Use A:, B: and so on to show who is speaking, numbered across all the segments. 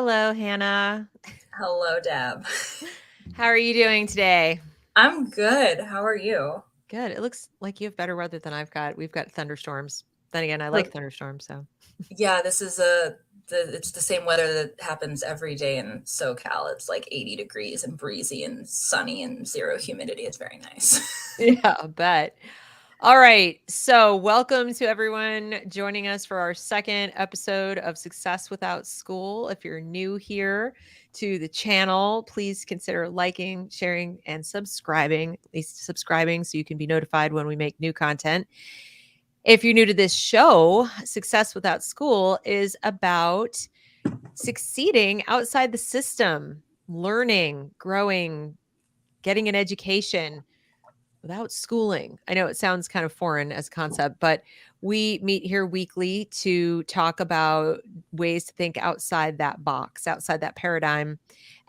A: Hello, Hannah.
B: Hello, Deb.
A: How are you doing today?
B: I'm good. How are you?
A: Good. It looks like you have better weather than I've got. We've got thunderstorms. Then again, I like
B: Oh,
A: thunderstorms, so.
B: yeah, this is it's the same weather that happens every day in SoCal. It's like 80 degrees and breezy and sunny and zero humidity. It's very nice.
A: Yeah, I bet. All right. So, welcome to everyone joining us for our second episode of Success Without School. If you're new here to the channel, please consider liking, sharing, and subscribing, at least subscribing so you can be notified when we make new content. If you're new to this show, Success Without School is about succeeding outside the system, learning, growing, getting an education without schooling. I know it sounds kind of foreign as a concept, but we meet here weekly to talk about ways to think outside that box, outside that paradigm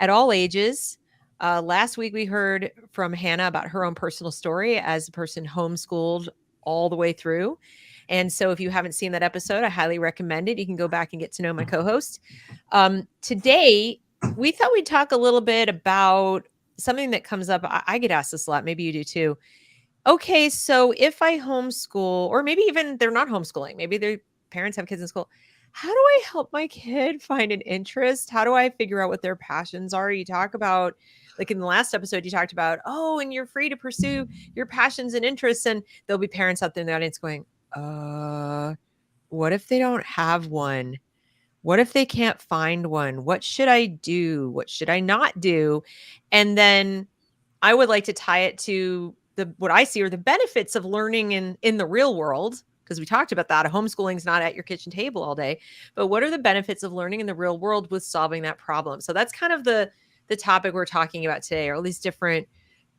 A: at all ages. Last week, we heard from Hannah about her own personal story as a person homeschooled all the way through. And so, if you haven't seen that episode, I highly recommend it. You can go back and get to know my co host. Today, we thought we'd talk a little bit about something that comes up. I get asked this a lot. Maybe you do too. Okay, so if I homeschool, or maybe even they're not homeschooling, maybe their parents have kids in school. How do I help my kid find an interest? How do I figure out what their passions are? You talk about, like in the last episode, you talked about, oh, and you're free to pursue your passions and interests. And there'll be parents out there in the audience going, what if they don't have one? What if they can't find one? What should I do? What should I not do? And then I would like to tie it to the what I see are the benefits of learning in the real world, because we talked about that. Homeschooling is not at your kitchen table all day, but what are the benefits of learning in the real world with solving that problem? So that's kind of the topic we're talking about today, or all these different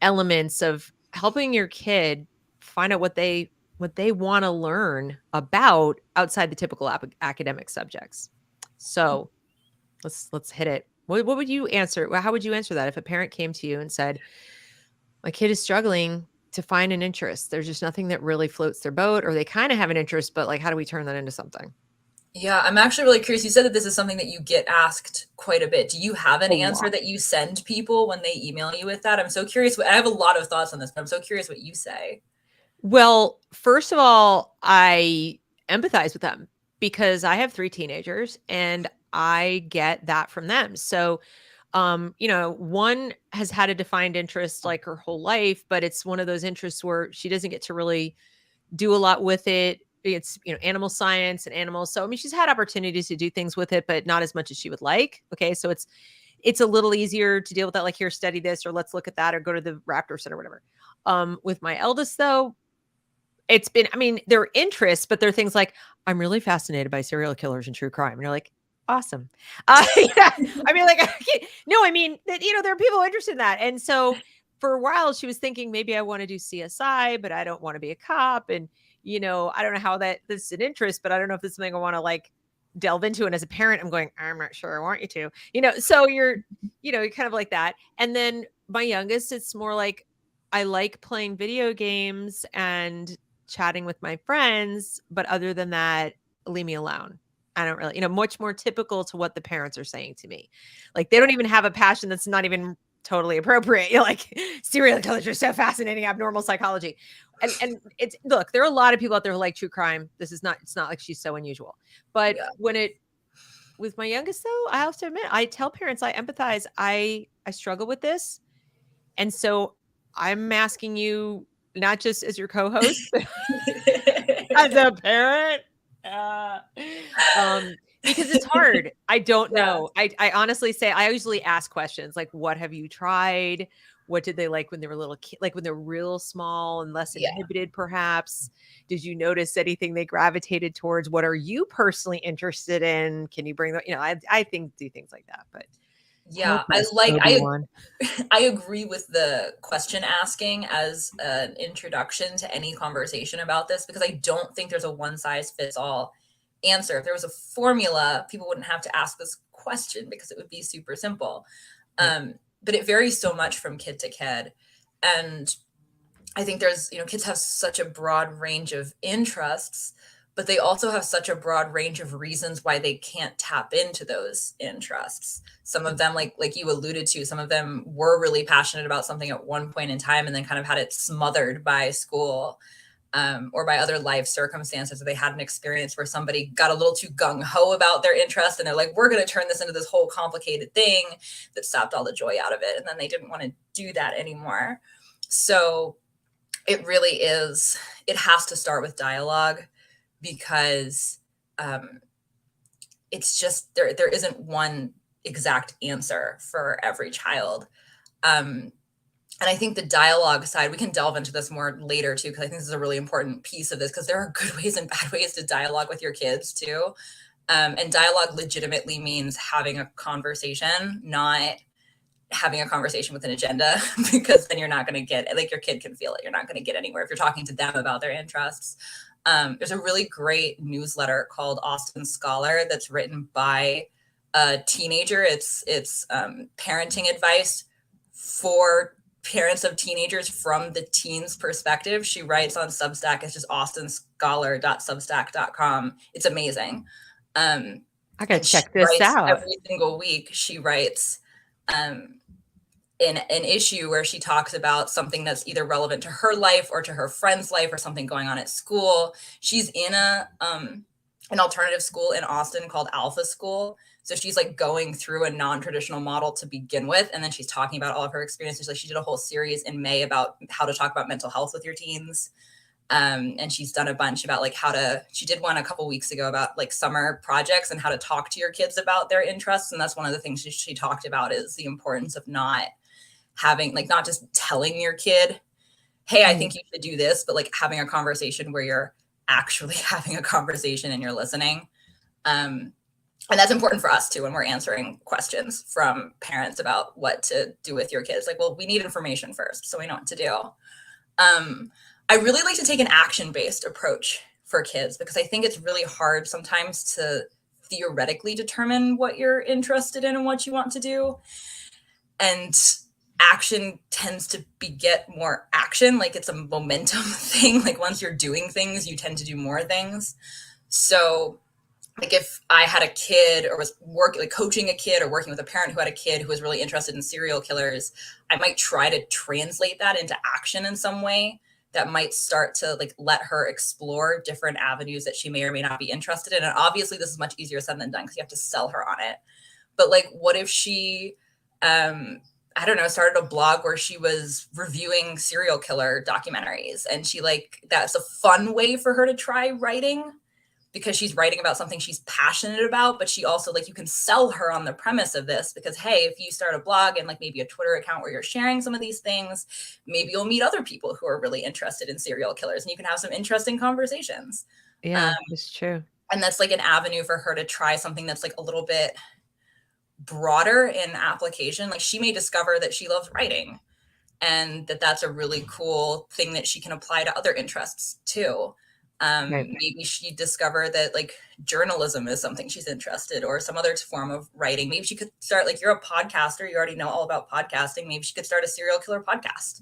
A: elements of helping your kid find out what they want to learn about outside the typical academic subjects. So let's hit it. What would you answer? How would you answer that if a parent came to you and said, my kid is struggling to find an interest. There's just nothing that really floats their boat, or they kind of have an interest, but like, how do we turn that into something?
B: Yeah, I'm actually really curious. You said that this is something that you get asked quite a bit. Do you have an
A: A
B: answer
A: lot.
B: that you send people when they email you with that? I'm so curious. I have a lot of thoughts on this, but I'm so curious what you say.
A: Well, first of all, I empathize with them because I have 3 teenagers and I get that from them. So, one has had a defined interest like her whole life, but it's one of those interests where she doesn't get to really do a lot with it. It's, animal science and animals. So, I mean, she's had opportunities to do things with it, but not as much as she would like. Okay. So it's a little easier to deal with that. Like, here, study this, or let's look at that, or go to the Raptor Center, whatever. With my eldest, though, it's been, I mean, their interests, but they're things like, I'm really fascinated by serial killers and true crime. And you're like, awesome. Yeah, I mean, like, no, I mean, that, there are people interested in that. And so for a while, she was thinking, maybe I want to do CSI, but I don't want to be a cop. And, I don't know how this is an interest, but I don't know if this is something I want to like delve into. And as a parent, I'm going, I'm not sure I want you to, so you're kind of like that. And then my youngest, it's more like, I like playing video games and chatting with my friends, but other than that, leave me alone. I don't really, much more typical to what the parents are saying to me. Like, they don't even have a passion that's not even totally appropriate. You're like, serial killers are so fascinating, abnormal psychology. And it's, look, there are a lot of people out there who like true crime. It's not like she's so unusual. But
B: Yeah.
A: with my youngest though, I have to admit, I tell parents I empathize. I struggle with this. And so I'm asking you, not just as your co-host, but as a parent, uh, um, because it's hard. I don't
B: Yeah.
A: know. I honestly say, I usually ask questions like, what have you tried? What did they like when they were little like when they're real small and less
B: Yeah.
A: inhibited, perhaps? Did you notice anything they gravitated towards? What are you personally interested in? Can you bring that? I think do things like that, but help
B: Yeah. I
A: us,
B: like, I
A: Obi-Wan.
B: I agree with the question asking as an introduction to any conversation about this because I don't think there's a one size fits all answer. If there was a formula, people wouldn't have to ask this question because it would be super simple.
A: Right.
B: But it varies so much from kid to kid. And I think kids have such a broad range of interests, but they also have such a broad range of reasons why they can't tap into those interests. Some of them, like you alluded to, some of them were really passionate about something at one point in time and then kind of had it smothered by school, or by other life circumstances. Or they had an experience where somebody got a little too gung-ho about their interest and they're like, we're going to turn this into this whole complicated thing that sapped all the joy out of it. And then they didn't want to do that anymore. So it really is, it has to start with dialogue, because it's just, there isn't one exact answer for every child. And I think the dialogue side, we can delve into this more later too, because I think this is a really important piece of this, because there are good ways and bad ways to dialogue with your kids too. And dialogue legitimately means having a conversation, not having a conversation with an agenda, because then you're not going to get, like, your kid can feel it. You're not going to get anywhere if you're talking to them about their interests. There's a really great newsletter called Austin Scholar that's written by a teenager. It's parenting advice for parents of teenagers from the teen's perspective. She writes on Substack. It's just austinscholar.substack.com. It's amazing.
A: I gotta check this out.
B: Every single week she writes in an issue where she talks about something that's either relevant to her life or to her friend's life or something going on at school. She's in an alternative school in Austin called Alpha School. So she's like going through a non-traditional model to begin with. And then she's talking about all of her experiences. Like, she did a whole series in May about how to talk about mental health with your teens. And she's done a bunch about like she did one a couple weeks ago about like summer projects and how to talk to your kids about their interests. And that's one of the things she talked about, is the importance of not having, like, not just telling your kid, hey, I think you should do this, but like having a conversation where you're actually having a conversation and you're listening. And that's important for us too, when we're answering questions from parents about what to do with your kids. Like, well, we need information first, so we know what to do. I really like to take an action-based approach for kids, because I think it's really hard sometimes to theoretically determine what you're interested in and what you want to do. And action tends to beget more action. Like, it's a momentum thing. Like, once you're doing things, you tend to do more things. So like, if I had a kid or was coaching a kid or working with a parent who had a kid who was really interested in serial killers, I might try to translate that into action in some way that might start to like let her explore different avenues that she may or may not be interested in. And obviously this is much easier said than done, because you have to sell her on it. But like, what if she, I don't know, started a blog where she was reviewing serial killer documentaries, and she that's a fun way for her to try writing, because she's writing about something she's passionate about, but she also, like, you can sell her on the premise of this, because, hey, if you start a blog and like maybe a Twitter account where you're sharing some of these things, maybe you'll meet other people who are really interested in serial killers and you can have some interesting conversations.
A: Yeah, it's true.
B: And that's like an avenue for her to try something that's like a little bit broader in application. Like, she may discover that she loves writing, and that's a really cool thing that she can apply to other interests too.
A: Right.
B: Maybe she discovered that like journalism is something she's interested, or some other form of writing. Maybe she could start, like, you're a podcaster, you already know all about podcasting. Maybe she could start a serial killer podcast.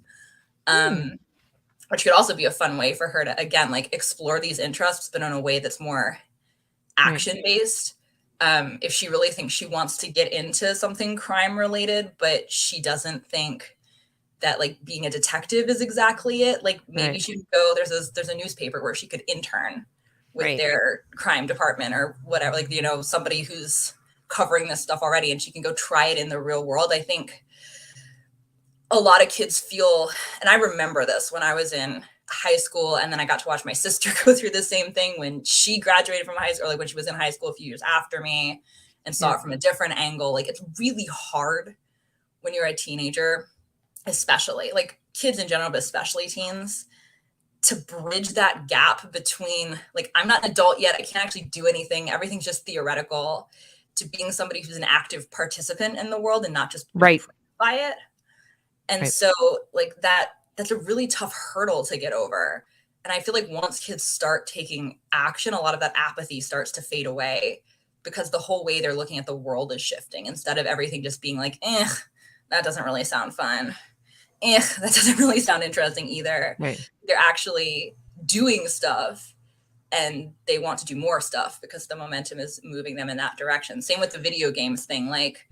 B: Which could also be a fun way for her to, again, like, explore these interests, but in a way that's more action based. If she really thinks she wants to get into something crime related, but she doesn't think that like being a detective is exactly it. Like, maybe she could go, there's a newspaper where she could intern with their crime department or whatever, like, you know, somebody who's covering this stuff already, and she can go try it in the real world. I think a lot of kids feel, and I remember this when I was in high school, and then I got to watch my sister go through the same thing when she graduated from high school, or like when she was in high school a few years after me, and saw it from a different angle. Like, it's really hard when you're a teenager, especially like kids in general, but especially teens, to bridge that gap between like, I'm not an adult yet, I can't actually do anything, everything's just theoretical, to being somebody who's an active participant in the world and not just by it. And so like that's a really tough hurdle to get over. And I feel like once kids start taking action, a lot of that apathy starts to fade away, because the whole way they're looking at the world is shifting. Instead of everything just being like, that doesn't really sound fun, that doesn't really sound interesting either. They're actually doing stuff and they want to do more stuff because the momentum is moving them in that direction. Same with the video games thing. Like,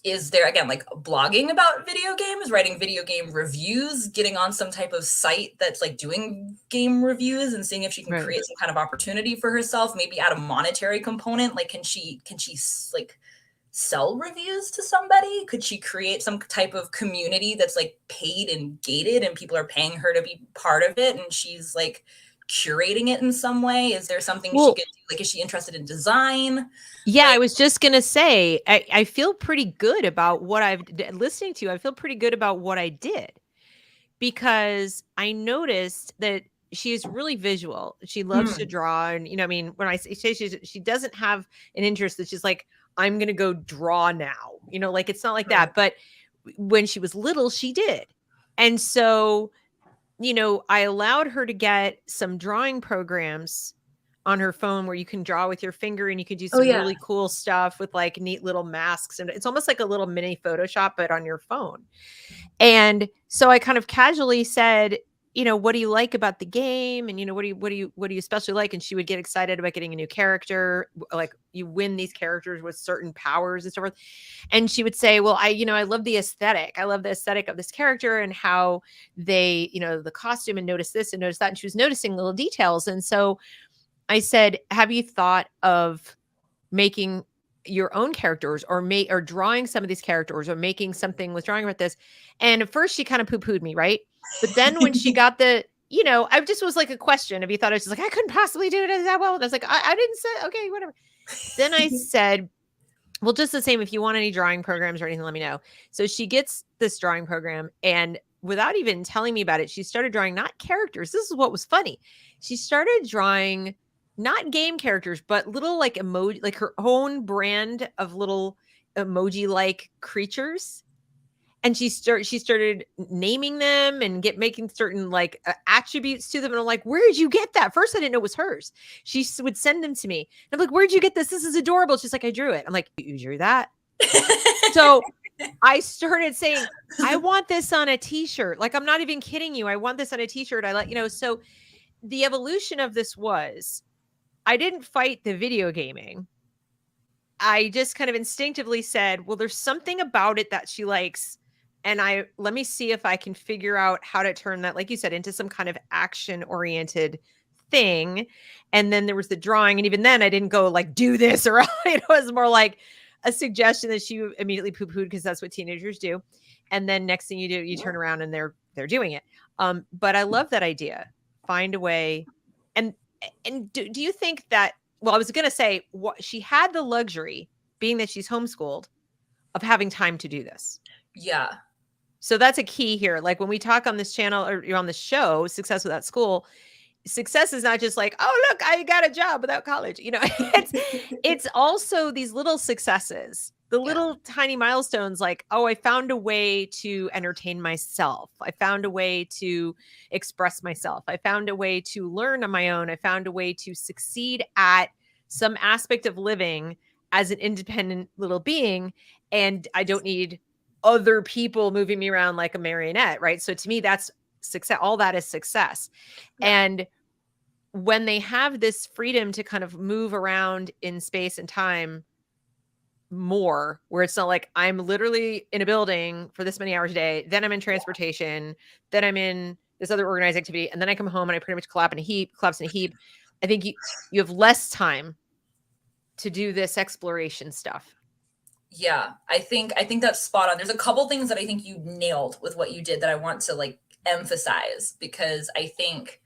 B: is there, again, like blogging about video games, writing video game reviews, getting on some type of site that's like doing game reviews and seeing if she can create some kind of opportunity for herself, maybe add a monetary component. Like, can she like sell reviews to somebody? Could she create some type of community that's like paid and gated and people are paying her to be part of it and she's like curating it in some way? Is there something she could do? Like, is she interested in design?
A: Yeah,
B: like,
A: I was just gonna say, I feel pretty good about what listening to. I feel pretty good about what I did because I noticed that she is really visual. She loves to draw, and I mean, when I say she doesn't have an interest that's just like I'm gonna go draw now. Like it's not like that. But when she was little, she did, and so I allowed her to get some drawing programs on her phone where you can draw with your finger and you can do some really cool stuff with like neat little masks. And it's almost like a little mini Photoshop, but on your phone. And so I kind of casually said, what do you like about the game? And, what do you especially like? And she would get excited about getting a new character. Like you win these characters with certain powers and so forth. And she would say, well, I love the aesthetic. I love the aesthetic of this character and how they, the costume, and notice this and notice that. And she was noticing little details. And so I said, have you thought of making your own characters or drawing some of these characters or making something with drawing about this? And at first she kind of poo-pooed me, right? But then when she got I just was like a question. If you thought I was just like, I couldn't possibly do it that well. And I was like, I didn't say, okay, whatever. Then I said, well, just the same, if you want any drawing programs or anything, let me know. So she gets this drawing program, and without even telling me about it, she started drawing not characters. This is what was funny. She started drawing not game characters, but little like emoji, like her own brand of little emoji like creatures. And she started naming them and making certain like attributes to them. And I'm like, where did you get that? First, I didn't know it was hers. She would send them to me. And I'm like, where'd you get this? This is adorable. She's like, I drew it. I'm like, you drew that? So I started saying, I want this on a t-shirt. Like, I'm not even kidding you. I want this on a t-shirt. So the evolution of this was, I didn't fight the video gaming. I just kind of instinctively said, well, there's something about it that she likes. And let me see if I can figure out how to turn that, like you said, into some kind of action oriented thing. And then there was the drawing. And even then I didn't go like, do this, or it was more like a suggestion that she immediately poo-pooed because that's what teenagers do. And then next thing you do, you turn around and they're doing it. But I love that idea. Find a way. And do you think that, well, I was going to say, she had the luxury, being that she's homeschooled, of having time to do this.
B: Yeah.
A: So that's a key here. Like when we talk on this channel or you're on the show, Success Without School, success is not just like, oh, look, I got a job without college. It's also these little successes, the little tiny milestones, like, oh, I found a way to entertain myself. I found a way to express myself. I found a way to learn on my own. I found a way to succeed at some aspect of living as an independent little being. And I don't need other people moving me around like a marionette, right? So to me, that's success. All that is success. Yeah. And when they have this freedom to kind of move around in space and time more, where it's not like I'm literally in a building for this many hours a day, then I'm in transportation, then I'm in this other organized activity, and then I come home and I pretty much collapse in a heap. I think you have less time to do this exploration stuff.
B: Yeah, I think that's spot on. There's a couple things that I think you nailed with what you did that I want to like emphasize, because I think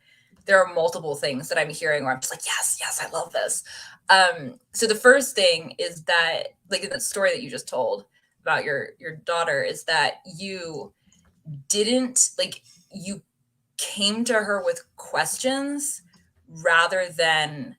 B: there are multiple things that I'm hearing where I'm just like, yes, I love this. So the first thing is that, like in the story that you just told about your daughter, is that you didn't, like, you came to her with questions rather than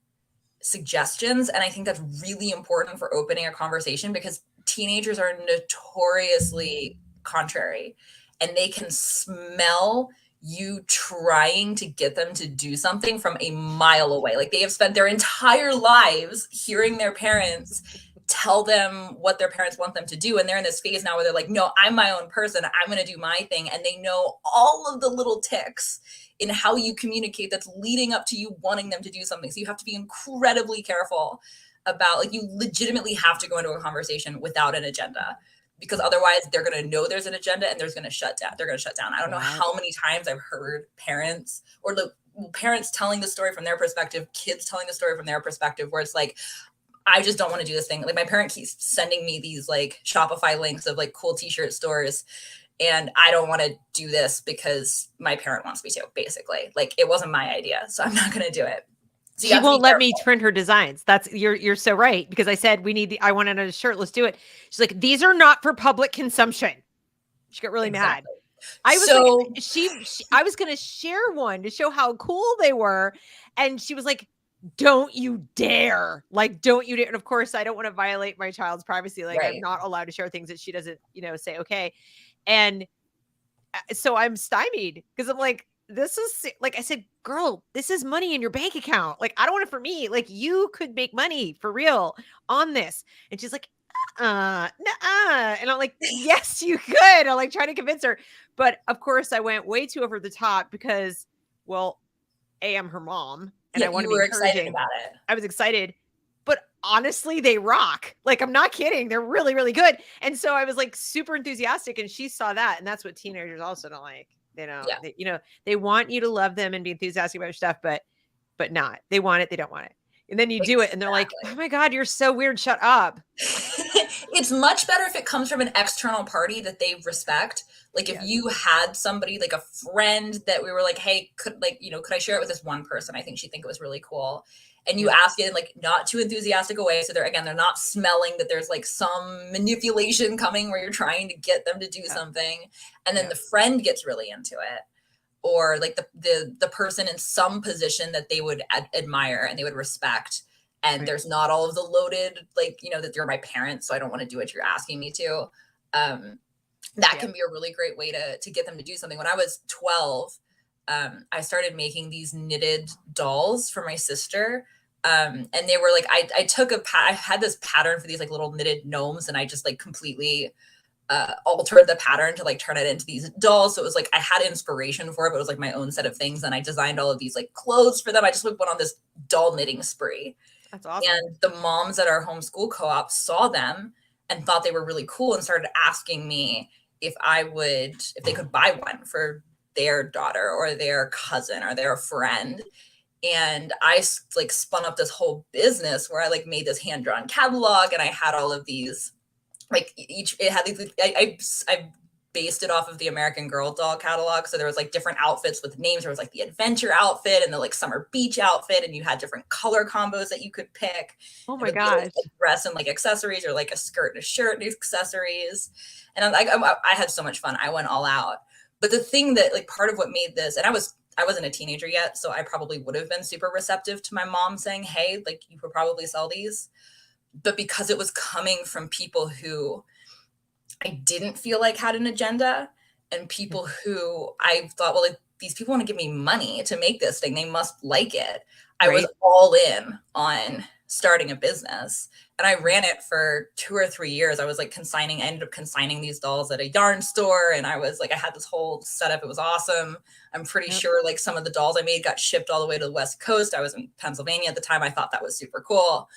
B: suggestions. And I think that's really important for opening a conversation, because teenagers are notoriously contrary and they can smell you trying to get them to do something from a mile away. Like, they have spent their entire lives hearing their parents tell them what their parents want them to do. And they're in this phase now where they're like, no, I'm my own person. I'm going to do my thing. And they know all of the little ticks in how you communicate that's leading up to you wanting them to do something. So you have to be incredibly careful about, like, you legitimately have to go into a conversation without an agenda, because otherwise they're going to know there's an agenda and there's going to shut down. They're going to shut down. I don't know how many times I've heard parents, or the parents telling the story from their perspective, kids telling the story from their perspective, where it's like, I just don't want to do this thing. Like, my parent keeps sending me these like Shopify links of like cool t-shirt stores, and I don't want to do this because my parent wants me to, basically. Like, it wasn't my idea, so I'm not going to do it. So
A: she won't let me print her designs. That's you're so right, because I said I wanted a shirt. Let's do it. She's like, these are not for public consumption. She got really mad. I was like, I was going to share one to show how cool they were. And she was like, don't you dare. Like, don't you dare. And of course, I don't want to violate my child's privacy. Like, I'm not allowed to share things that she doesn't, say, okay. And so I'm stymied, because I'm like, this is, like I said, girl, this is money in your bank account. Like, I don't want it for me. Like, you could make money for real on this. And she's like, nuh-uh. And I'm like, yes, you could. I'm like trying to convince her. But of course, I went way too over the top because, well, I'm her mom, and I want to be encouraging.
B: About it.
A: I was excited. But honestly, they rock. Like, I'm not kidding. They're really, really good. And so I was like super enthusiastic, and she saw that. And that's what teenagers also don't like. They want you to love them and be enthusiastic about your stuff, but not. They want it. They don't want it. And then you do it, and they're like, oh my God, you're so weird. Shut up.
B: It's much better if it comes from an external party that they respect. Like, if you had somebody, like a friend, that we were like, hey, could I share it with this one person? I think she'd think it was really cool. And you ask it in like not too enthusiastic a way. So they're not smelling that there's like some manipulation coming where you're trying to get them to do something. And then the friend gets really into it, or like the person in some position that they would admire and they would respect. And there's not all of the loaded, like, that you're my parent, so I don't want to do what you're asking me to. That can be a really great way to get them to do something. When I was 12, I started making these knitted dolls for my sister. And they were like, I had this pattern for these like little knitted gnomes, and I just like completely altered the pattern to like turn it into these dolls. So it was like, I had inspiration for it, but it was like my own set of things. And I designed all of these like clothes for them. I just went on this doll knitting spree.
A: That's awesome.
B: And the moms at our homeschool co-op saw them and thought they were really cool, and started asking me if they could buy one for their daughter or their cousin or their friend. And I like spun up this whole business where I like made this hand-drawn catalog, and I had all of these, like, it had these, I based it off of the American Girl doll catalog. So there was like different outfits with names. There was like the adventure outfit and the like summer beach outfit, and you had different color combos that you could pick.
A: Oh my gosh.
B: Like dress and like accessories, or like a skirt and a shirt and accessories. And I had so much fun. I went all out. But the thing that, like, part of what made this, and I wasn't a teenager yet, so I probably would have been super receptive to my mom saying, hey, like, you could probably sell these. But because it was coming from people who I didn't feel like had an agenda, and people who I thought, well, like, these people want to give me money to make this thing, they must like it. I was all in on starting a business, and I ran it for 2 or 3 years. I was like I ended up consigning these dolls at a yarn store, and I was like, I had this whole setup. It was awesome. I'm pretty sure like some of the dolls I made got shipped all the way to the West Coast. I was in Pennsylvania at the time. I thought that was super cool.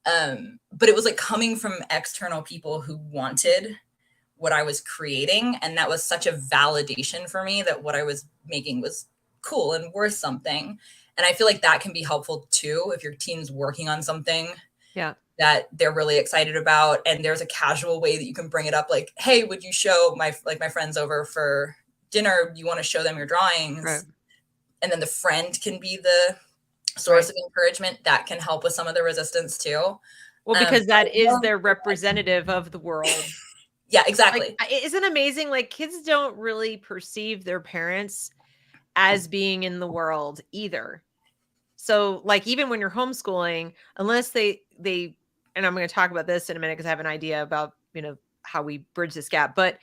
B: But it was like coming from external people who wanted what I was creating. And that was such a validation for me that what I was making was cool and worth something. And I feel like that can be helpful too, if your team's working on something that they're really excited about, and there's a casual way that you can bring it up. Like, hey, would you show my friends over for dinner? You want to show them your drawings? Right. And then the friend can be the source of encouragement. That can help with some of the resistance too.
A: Well, because that is their representative of the world.
B: Yeah, exactly.
A: Like, isn't it amazing? Like, kids don't really perceive their parents as being in the world either. So like, even when you're homeschooling, unless they, and I'm going to talk about this in a minute, because I have an idea about, how we bridge this gap, but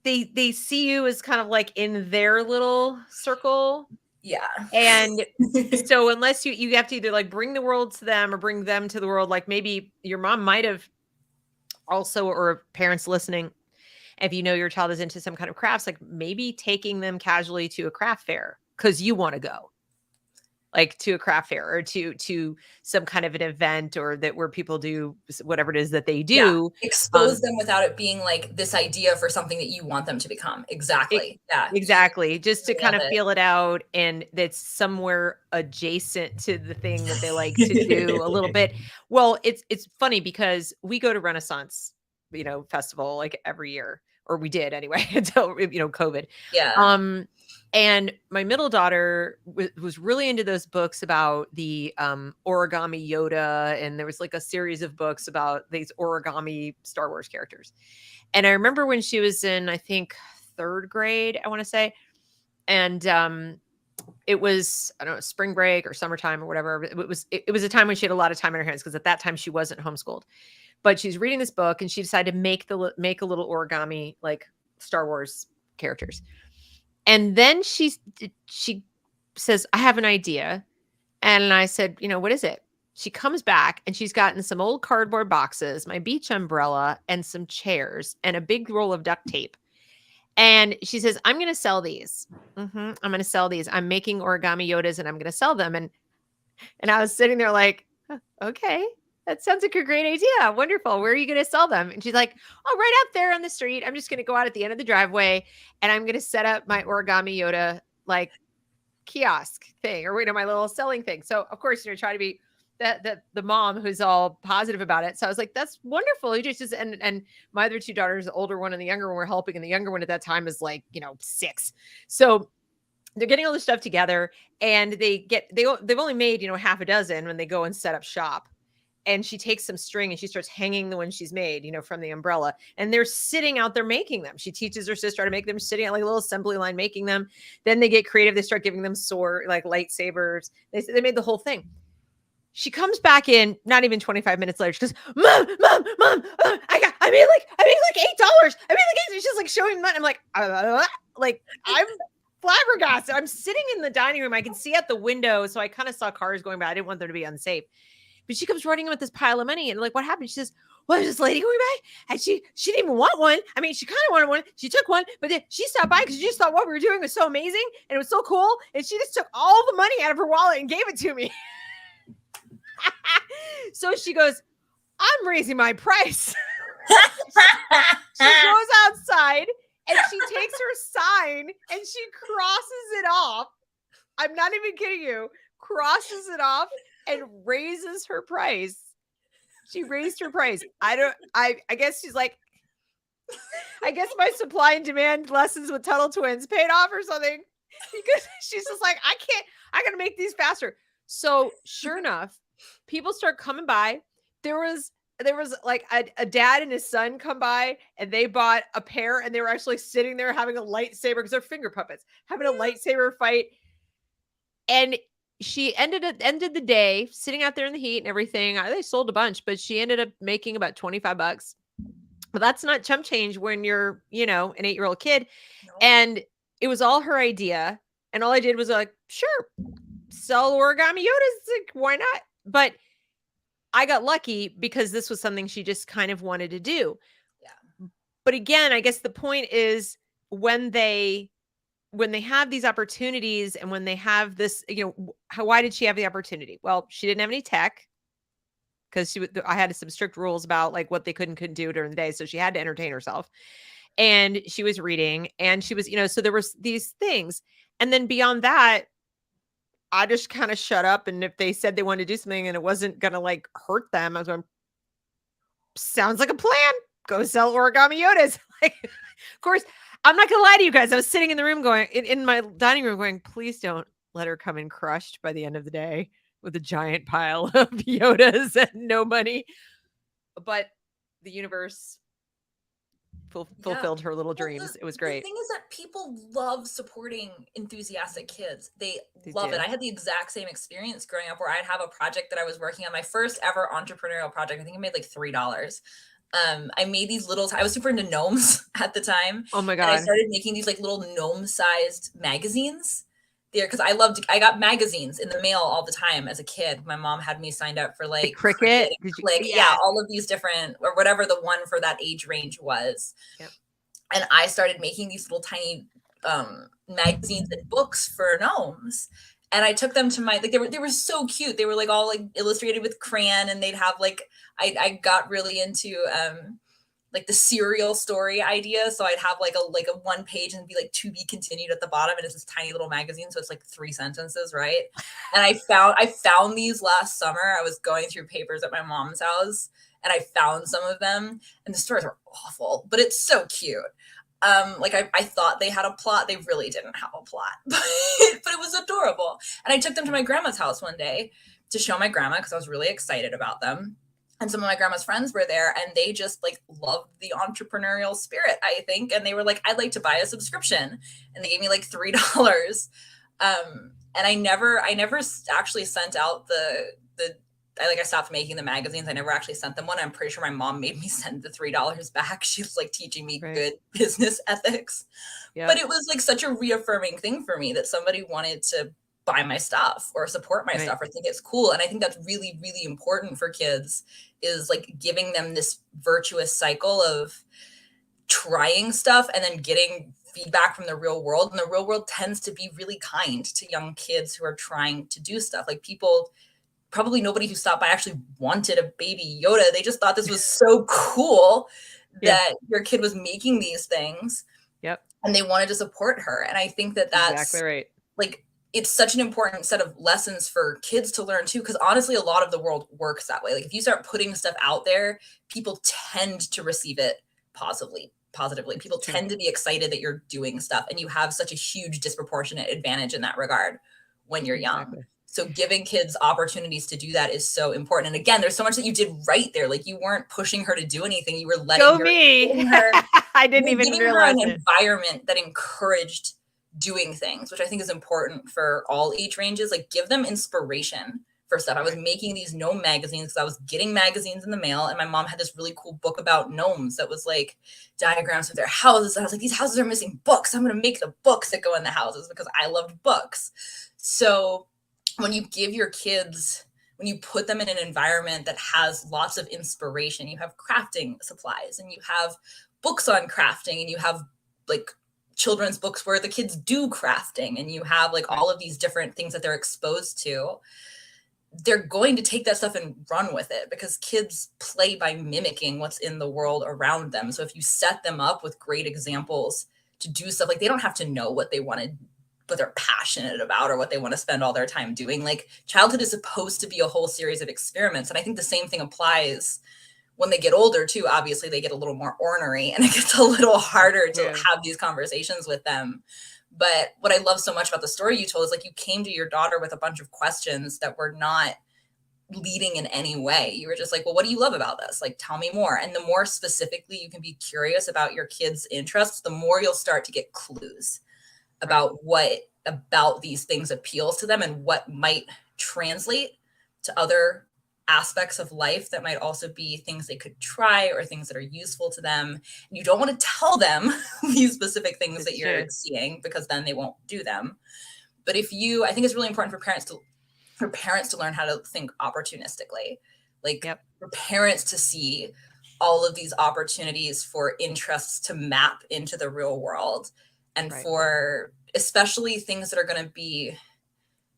A: they see you as kind of like in their little circle.
B: Yeah.
A: And so unless you have to either like bring the world to them or bring them to the world, like maybe your mom might have also, or parents listening, if you know your child is into some kind of crafts, like maybe taking them casually to a craft fair because you want to go, like to a craft fair or to some kind of an event, or that where people do whatever it is that they
B: Yeah.
A: do.
B: Expose them without it being like this idea for something that you want them to become.
A: It,
B: Exactly. Yeah.
A: exactly, just to kind
B: Love
A: of
B: it.
A: feel it out, and that's somewhere adjacent to the thing that they like to do a little bit. Well, it's funny because we go to Renaissance, festival like every year, or we did anyway until COVID.
B: Yeah.
A: Um, and my middle daughter was really into those books about the origami Yoda, and there was like a series of books about these origami Star Wars characters. And I remember when she was in, I think, third grade, I want to say, and it was, I don't know, spring break or summertime or whatever. It was a time when she had a lot of time in her hands because at that time she wasn't homeschooled. But she's reading this book and she decided to make a little origami like Star Wars characters. And then she says, "I have an idea." And I said, "What is it?" She comes back and she's gotten some old cardboard boxes, my beach umbrella, and some chairs and a big roll of duct tape. And she says, "I'm going to sell these. I'm going to sell these. I'm making origami Yodas and I'm going to sell them." And I was sitting there like, "Huh, okay, that sounds like a great idea. Wonderful. Where are you going to sell them?" And she's like, "Oh, right up there on the street. I'm just going to go out at the end of the driveway and I'm going to set up my origami Yoda like kiosk thing, or my little selling thing." So of course, try to be the mom who's all positive about it. So I was like, "That's wonderful." You just and my other two daughters, the older one and the younger one, were helping, and the younger one at that time is like 6. So they're getting all this stuff together, and they've only made half a dozen when they go and set up shop. And she takes some string and she starts hanging the ones she's made, from the umbrella. And they're sitting out there making them. She teaches her sister how to make them, sitting at like a little assembly line making them. Then they get creative. They start giving them sword, like lightsabers. They made the whole thing. She comes back in not even 25 minutes later. She goes, Mom, I made like $8. I made like 8. She's like showing money. I'm like I'm flabbergasted. I'm sitting in the dining room. I can see out the window. So I kind of saw cars going by. I didn't want them to be unsafe. But she comes running with this pile of money, and like, "What happened?" She says, "Well, there's this lady going by, and she didn't even want one. I mean, she kind of wanted one. She took one, but then she stopped by because she just thought what we were doing was so amazing and it was so cool, and she just took all the money out of her wallet and gave it to me." So she goes, "I'm raising my price." She goes outside and she takes her sign and she crosses it off. I'm not even kidding you. Crosses it off and raises her price. She raised her price. I guess she's like, I guess my supply and demand lessons with Tuttle Twins paid off or something, because she's just like, I gotta make these faster. So sure enough, people start coming by. There was like a dad and his son come by, and they bought a pair, and they were actually sitting there having a lightsaber, because they're finger puppets, having a lightsaber fight. And she ended the day sitting out there in the heat and everything. They sold a bunch, but she ended up making about $25. But that's not chump change when you're, an 8-year-old kid.
B: No.
A: And it was all her idea. And all I did was like, sure, sell origami Yodas. Like, why not? But I got lucky because this was something she just kind of wanted to do.
B: Yeah.
A: But again, I guess the point is when they have these opportunities, and when they have this, why did she have the opportunity? Well, she didn't have any tech, because I had some strict rules about like what they couldn't do during the day. So she had to entertain herself, and she was reading, and she was, so there was these things. And then beyond that, I just kind of shut up. And if they said they wanted to do something and it wasn't going to like hurt them, I was going, sounds like a plan. Go sell origami Yodas. Like, of course, I'm not going to lie to you guys. I was sitting in the room going, in my dining room going, please don't let her come in crushed by the end of the day with a giant pile of Yodas and no money. But the universe fulfilled her little dreams. It was great.
B: The thing is that people love supporting enthusiastic kids. They love
A: do.
B: it. I had the exact same experience growing up, where I'd have a project that I was working on, my first ever entrepreneurial project. I think I made like $3. I made these I was super into gnomes at the time.
A: Oh my
B: And I
A: God.
B: started making these like little gnome sized magazines there because I got magazines in the mail all the time as a kid. My mom had me signed up for
A: The
B: like Cricket
A: cricket?
B: and
A: Did you?
B: Click, yeah,
A: Yeah.
B: all of these different or whatever the one for that age range was.
A: Yep.
B: And I started making these little tiny magazines and books for gnomes. And I took them to my like they were so cute. They were like all like illustrated with crayon, and they'd have like I got really into like the serial story idea. So I'd have like a one page and be like to be continued at the bottom, and it's this tiny little magazine, so it's like 3 sentences, right? And I found these last summer. I was going through papers at my mom's house, and I found some of them, and the stories are awful, but it's so cute. Like I thought they had a plot. They really didn't have a plot, but it was adorable. And I took them to my grandma's house one day to show my grandma because I was really excited about them. And some of my grandma's friends were there, and they just like loved the entrepreneurial spirit, I think. And they were like, I'd like to buy a subscription. And they gave me like $3. And I never actually sent out the I stopped making the magazines. I never actually sent them one. I'm pretty sure my mom made me send the $3 back. She was like teaching me
A: Right.
B: good business ethics. But
A: Yep.
B: it was like such a reaffirming thing for me that somebody wanted to buy my stuff or support my
A: Right.
B: stuff or think it's cool. And I think that's really, really important for kids is like giving them this virtuous cycle of trying stuff and then getting feedback from the real world. And the real world tends to be really kind to young kids who are trying to do stuff. Like people, probably nobody who stopped by actually wanted a baby Yoda. They just thought this was so cool
A: Yeah.
B: that your kid was making these things
A: Yep.
B: and they wanted to support her. And I think that
A: Exactly
B: that's
A: right.
B: like, it's such an important set of lessons for kids to learn too. Cause honestly, a lot of the world works that way. Like if you start putting stuff out there, people tend to receive it positively. People
A: True.
B: tend to be excited that you're doing stuff and you have such a huge disproportionate advantage in that regard when you're young.
A: Exactly.
B: So giving kids opportunities to do that is so important. And again, there's so much that you did right there. Like you weren't pushing her to do anything. You were
A: Go
B: giving
A: me.
B: her,
A: I
B: you
A: didn't
B: were
A: even
B: giving her an
A: realize it.
B: environment that encouraged doing things, which I think is important for all age ranges. Like give them inspiration for stuff. I was making these gnome magazines because I was getting magazines in the mail, and my mom had this really cool book about gnomes that was like diagrams of their houses. And I was like, these houses are missing books. I'm going to make the books that go in the houses because I loved books. So when you give your kids, when you put them in an environment that has lots of inspiration, you have crafting supplies and you have books on crafting and you have like children's books where the kids do crafting and you have like all of these different things that they're exposed to, they're going to take that stuff and run with it because kids play by mimicking what's in the world around them. So if you set them up with great examples to do stuff, like they don't have to know what they want to, what they're passionate about or what they want to spend all their time doing. Like childhood is supposed to be a whole series of experiments. And I think the same thing applies when they get older too. Obviously they get a little more ornery and it gets a little harder to have these conversations with them. But what I love so much about the story you told is like you came to your daughter with a bunch of questions that were not leading in any way. You were just like, well, what do you love about this? Like, tell me more. And the more specifically you can be curious about your kids' interests, the more you'll start to get clues about what about these things appeals to them and what might translate to other aspects of life that might also be things they could try or things that are useful to them. And you don't want to tell them these specific things that you're seeing because then they won't do them. But if you, I think it's really important for parents to learn how to think opportunistically, like for parents to see all of these opportunities for interests to map into the real world and for especially things that are going to be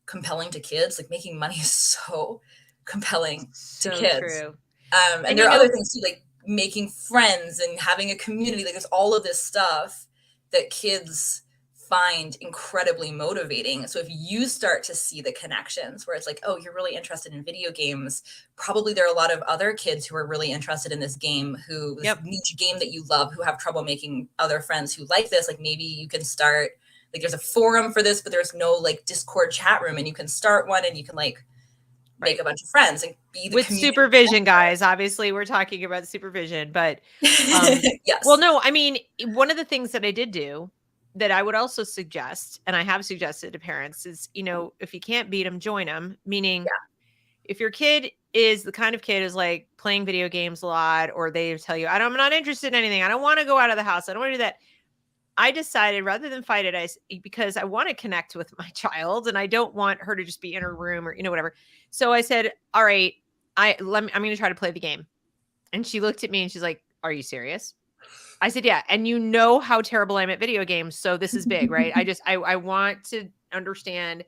B: compelling to kids. Like making money is so compelling to kids.
A: True.
B: And there are other things too, like making friends and having a community. Like there's all of this stuff that kids find incredibly motivating. So if you start to see the connections where it's like, oh, you're really interested in video games, probably there are a lot of other kids who are really interested in this game, who this niche game that you love, who have trouble making other friends who like this. Like maybe you can start, like there's a forum for this, but there's no like Discord chat room, and you can start one and you can like make a bunch of friends and be the
A: with supervision, guys. Obviously we're talking about supervision, but
B: yes.
A: Well, no, I mean, one of the things that I did do that I would also suggest, and I have suggested to parents, is, you know, if you can't beat them, join them. Meaning, if your kid is the kind of kid who's like playing video games a lot, or they tell you, I'm not interested in anything, I don't want to go out of the house, I don't want to do that. I decided rather than fight it, because I want to connect with my child and I don't want her to just be in her room or, whatever. So I said, all right, I'm going to try to play the game. And she looked at me and she's like, are you serious? I said, yeah. And you know how terrible I'm at video games. So this is big, right? I want to understand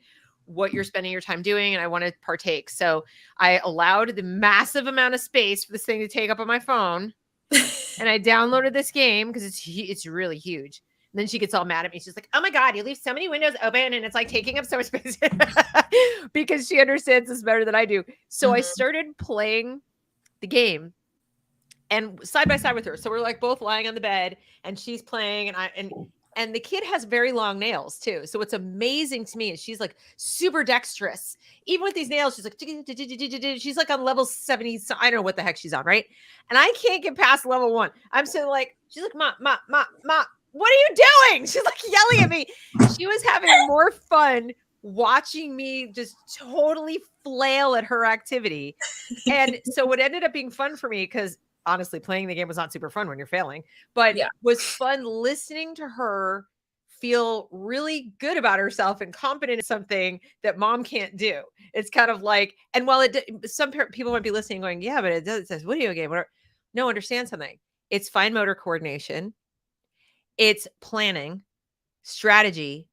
A: what you're spending your time doing and I want to partake. So I allowed the massive amount of space for this thing to take up on my phone. And I downloaded this game because it's really huge. And then she gets all mad at me. She's like, oh my God, you leave so many windows open and it's like taking up so much space because she understands this better than I do. So I started playing the game and side by side with her. So we're like both lying on the bed and she's playing and the kid has very long nails too. So what's amazing to me is she's like super dexterous. Even with these nails, she's like, she's like on level 70. So I don't know what the heck she's on, right? And I can't get past level 1. I'm still like, she's like, Ma, what are you doing? She's like yelling at me. She was having more fun watching me just totally flail at her activity. And so what ended up being fun for me, because honestly, playing the game was not super fun when you're failing, but was fun listening to her feel really good about herself and confident in something that mom can't do. It's kind of like, and while some people might be listening going, yeah, but it says video game. No, understand something. It's fine motor coordination. It's planning, strategy,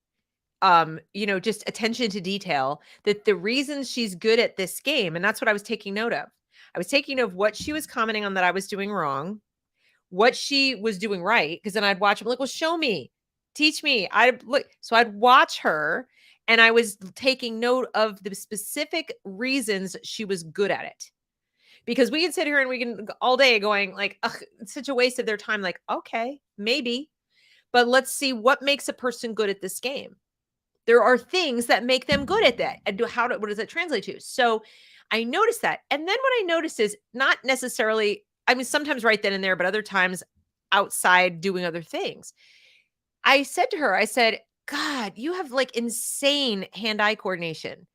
A: just attention to detail, that the reason she's good at this game, and that's what I was taking note of. I was taking note of what she was commenting on that I was doing wrong, what she was doing right, because then I'd watch them like, well, show me, teach me. So I'd watch her and I was taking note of the specific reasons she was good at it. Because we can sit here and we can all day going like, ugh, it's such a waste of their time. Like, okay, maybe, but let's see what makes a person good at this game. There are things that make them good at that. And what does that translate to? So I noticed that. And then what I noticed is not necessarily, I mean, sometimes right then and there, but other times outside doing other things. I said to her, I said, God, you have like insane hand-eye coordination.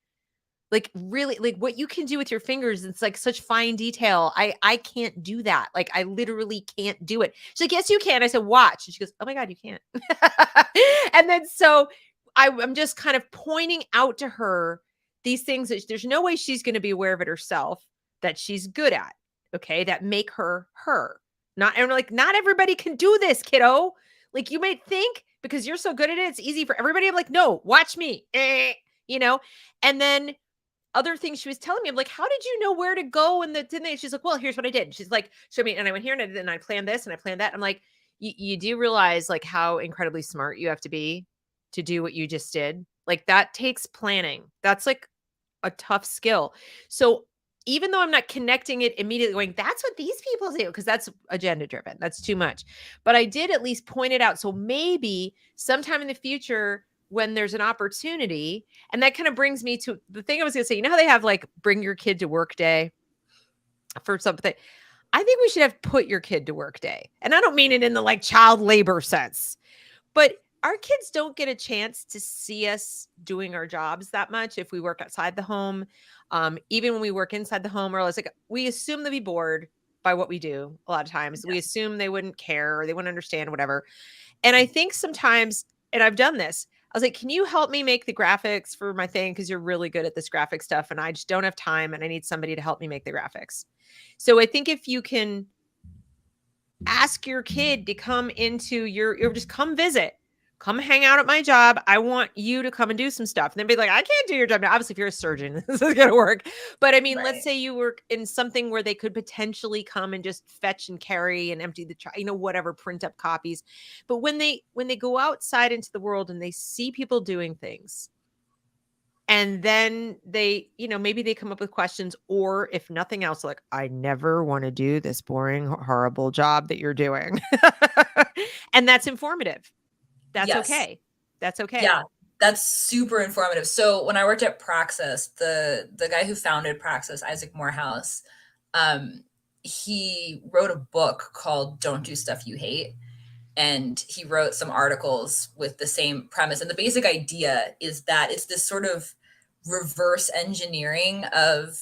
A: Like really, like what you can do with your fingers, it's like such fine detail. I can't do that. Like I literally can't do it. She's like, yes, you can. I said, watch. And she goes, oh my God, you can't. And then so I'm just kind of pointing out to her these things that there's no way she's going to be aware of it herself that she's good at. Okay. That make her her. Not, and like, not everybody can do this, kiddo. Like you might think because you're so good at it, it's easy for everybody. I'm like, no, watch me. And then other things she was telling me, I'm like, how did you know where to go? And she's like, well, here's what I did. She's like, show me. And I went here and I planned this and I planned that. I'm like, you do realize like how incredibly smart you have to be to do what you just did. Like that takes planning. That's like a tough skill. So even though I'm not connecting it immediately going, that's what these people do, because that's agenda driven. That's too much. But I did at least point it out. So maybe sometime in the future, when there's an opportunity, and that kind of brings me to the thing I was going to say, how they have like bring your kid to work day for something. I think we should have put your kid to work day. And I don't mean it in the like child labor sense, but our kids don't get a chance to see us doing our jobs that much if we work outside the home. Even when we work inside the home, or like we assume they'll be bored by what we do a lot of times. We assume they wouldn't care or they wouldn't understand whatever. And I think sometimes, and I've done this, I was like, can you help me make the graphics for my thing? Because you're really good at this graphic stuff and I just don't have time and I need somebody to help me make the graphics. So I think if you can ask your kid to come into your just come visit, come hang out at my job. I want you to come and do some stuff. And then be like, I can't do your job now. Obviously, if you're a surgeon, this is going to work. But I mean, let's say you work in something where they could potentially come and just fetch and carry and empty the, whatever, print up copies. But when they go outside into the world and they see people doing things, and then they, maybe they come up with questions, or if nothing else, like, I never want to do this boring, horrible job that you're doing. And that's informative. That's okay. That's okay.
B: Yeah, that's super informative. So when I worked at Praxis, the guy who founded Praxis, Isaac Morehouse, he wrote a book called Don't Do Stuff You Hate. And he wrote some articles with the same premise. And the basic idea is that it's this sort of reverse engineering of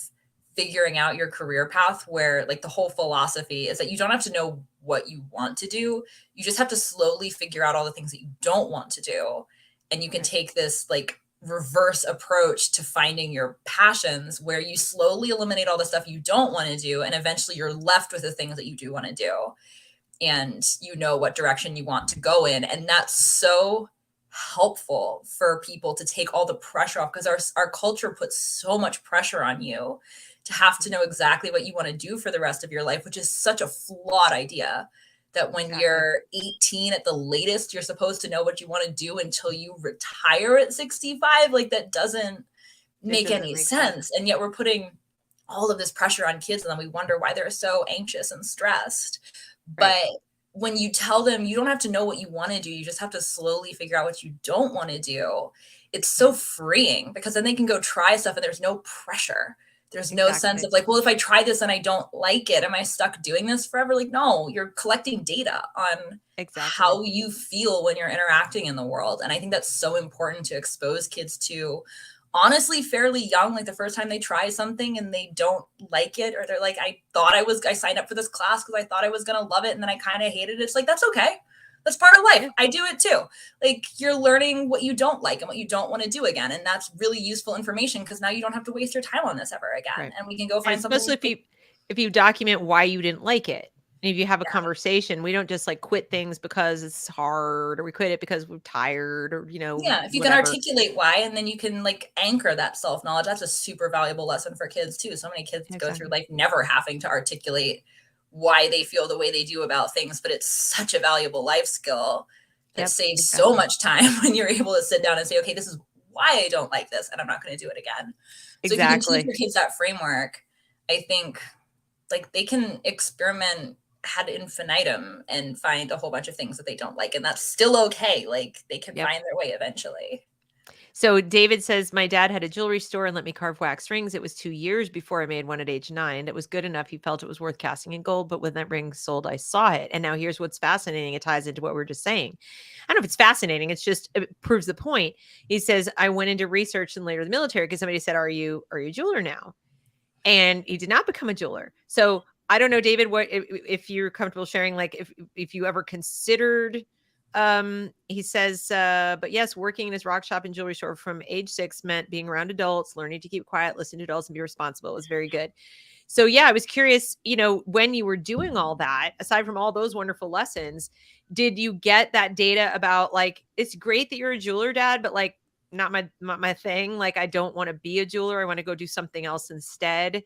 B: figuring out your career path, where like the whole philosophy is that you don't have to know what you want to do. You just have to slowly figure out all the things that you don't want to do. And you can
A: Okay.
B: take this like reverse approach to finding your passions where you slowly eliminate all the stuff you don't want to do. And eventually you're left with the things that you do want to do. And you know what direction you want to go in. And that's so helpful for people to take all the pressure off, because our culture puts so much pressure on you to have to know exactly what you want to do for the rest of your life, which is such a flawed idea. That when
A: Exactly.
B: you're 18 at the latest, you're supposed to know what you want to do until you retire at 65. Like, that doesn't
A: It
B: make
A: doesn't
B: any
A: make sense.
B: sense. And yet we're putting all of this pressure on kids, and then we wonder why they're so anxious and stressed.
A: Right.
B: But when you tell them you don't have to know what you want to do, you just have to slowly figure out what you don't want to do, it's so
A: Yeah.
B: freeing, because then they can go try stuff and there's no pressure. There's no sense
A: Exactly.
B: of like, well, if I try this and I don't like it, am I stuck doing this forever? Like, no, you're collecting data on
A: Exactly.
B: how you feel when you're interacting in the world. And I think that's so important to expose kids to, honestly, fairly young. Like, the first time they try something and they don't like it, or they're like, I signed up for this class because I thought I was going to love it, and then I kind of hated it. It's like, that's okay. That's part of life.
A: Yeah.
B: I do it too. Like, you're learning what you don't like and what you don't want to do again. And that's really useful information, because now you don't have to waste your time on this ever again.
A: Right.
B: And we can go
A: And
B: find something.
A: especially if you document why you didn't like it. And if you have a
B: Yeah.
A: conversation, we don't just like quit things because it's hard, or we quit it because we're tired, or
B: Yeah, if you can
A: whatever.
B: articulate why, and then you can like anchor that self-knowledge, that's a super valuable lesson for kids too. So many kids go through
A: Exactly.
B: life never having to articulate why they feel the way they do about things, but it's such a valuable life skill that
A: Yep.
B: saves so
A: Exactly.
B: much time when you're able to sit down and say, okay, this is why I don't like this, and I'm not going to do it again. So if you can teach
A: Exactly.
B: your kids that framework, I think like they can experiment ad infinitum and find a whole bunch of things that they don't like, and that's still okay. Like, they can
A: Yep.
B: find their way eventually.
A: So David says, my dad had a jewelry store and let me carve wax rings. It was 2 years before I made one at age 9. That was good enough. He felt it was worth casting in gold, but when that ring sold, I saw it. And now here's what's fascinating. It ties into what we are just saying. I don't know if it's fascinating. It's just, it proves the point. He says, I went into research and later the military because somebody said, are you a jeweler now? And he did not become a jeweler. So I don't know, David, what if you're comfortable sharing, like if you ever considered, he says, but yes, working in his rock shop and jewelry store from age 6 meant being around adults, learning to keep quiet, listen to adults, and be responsible. It was very good. So yeah, I was curious, when you were doing all that, aside from all those wonderful lessons, did you get that data about, like, it's great that you're a jeweler, Dad, but like not my thing. Like, I don't want to be a jeweler. I want to go do something else instead.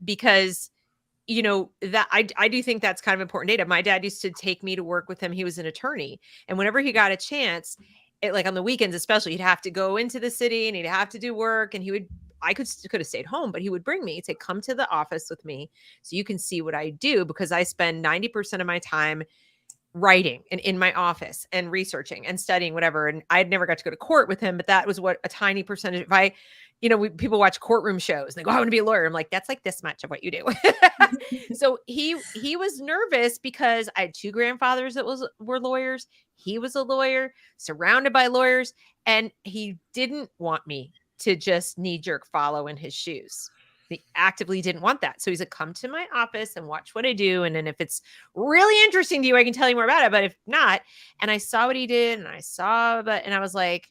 A: Because that I do think that's kind of important data. My dad used to take me to work with him. He was an attorney, and whenever he got a chance, like on the weekends especially, he'd have to go into the city and he'd have to do work, and I could have stayed home, but he would bring me. He'd say, come to the office with me so you can see what I do, because I spend 90% of my time writing and in my office and researching and studying whatever. And I'd never got to go to court with him, but that was what a tiny percentage. If I, people watch courtroom shows and they go, I want to be a lawyer. I'm like, that's like this much of what you do. So he was nervous because I had two grandfathers that were lawyers. He was a lawyer, surrounded by lawyers, and he didn't want me to just knee jerk follow in his shoes. He actively didn't want that. So he's like, come to my office and watch what I do. And then if it's really interesting to you, I can tell you more about it. But if not, and I saw what he did and and I was like,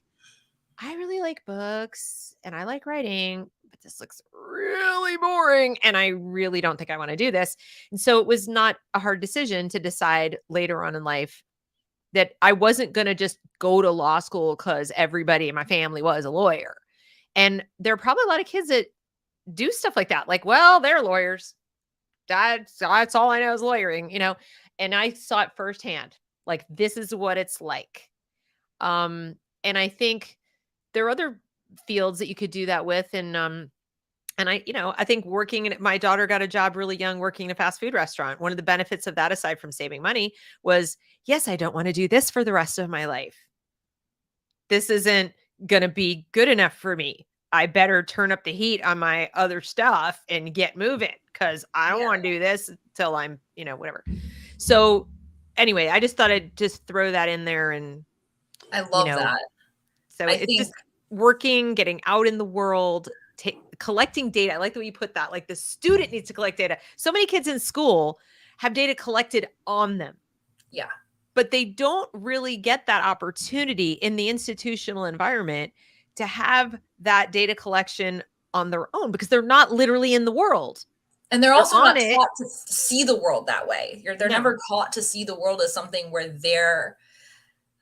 A: I really like books and I like writing, but this looks really boring. And I really don't think I want to do this. And so it was not a hard decision to decide later on in life that I wasn't going to just go to law school because everybody in my family was a lawyer. And there are probably a lot of kids that do stuff like that. Like, well, they're lawyers. That's all I know is lawyering. And I saw it firsthand. Like, this is what it's like. And I think there are other fields that you could do that with. And I think my daughter got a job really young working in a fast food restaurant. One of the benefits of that, aside from saving money, was, yes, I don't want to do this for the rest of my life. This isn't going to be good enough for me. I better turn up the heat on my other stuff and get moving, because I don't
B: Yeah,
A: want to do this till I'm, whatever. So anyway, I just thought I'd just throw that in there. And,
B: I
A: you
B: love
A: know,
B: that.
A: so
B: I
A: it's
B: think
A: just working, getting out in the world, collecting data. I like the way you put that. Like, the student needs to collect data. So many kids in school have data collected on them.
B: Yeah.
A: But they don't really get that opportunity in the institutional environment to have that data collection on their own because they're not literally in the world.
B: And they're
A: They're
B: also
A: on
B: not
A: it.
B: taught to see the world that way. They're
A: No.
B: never taught to see the world as something where they are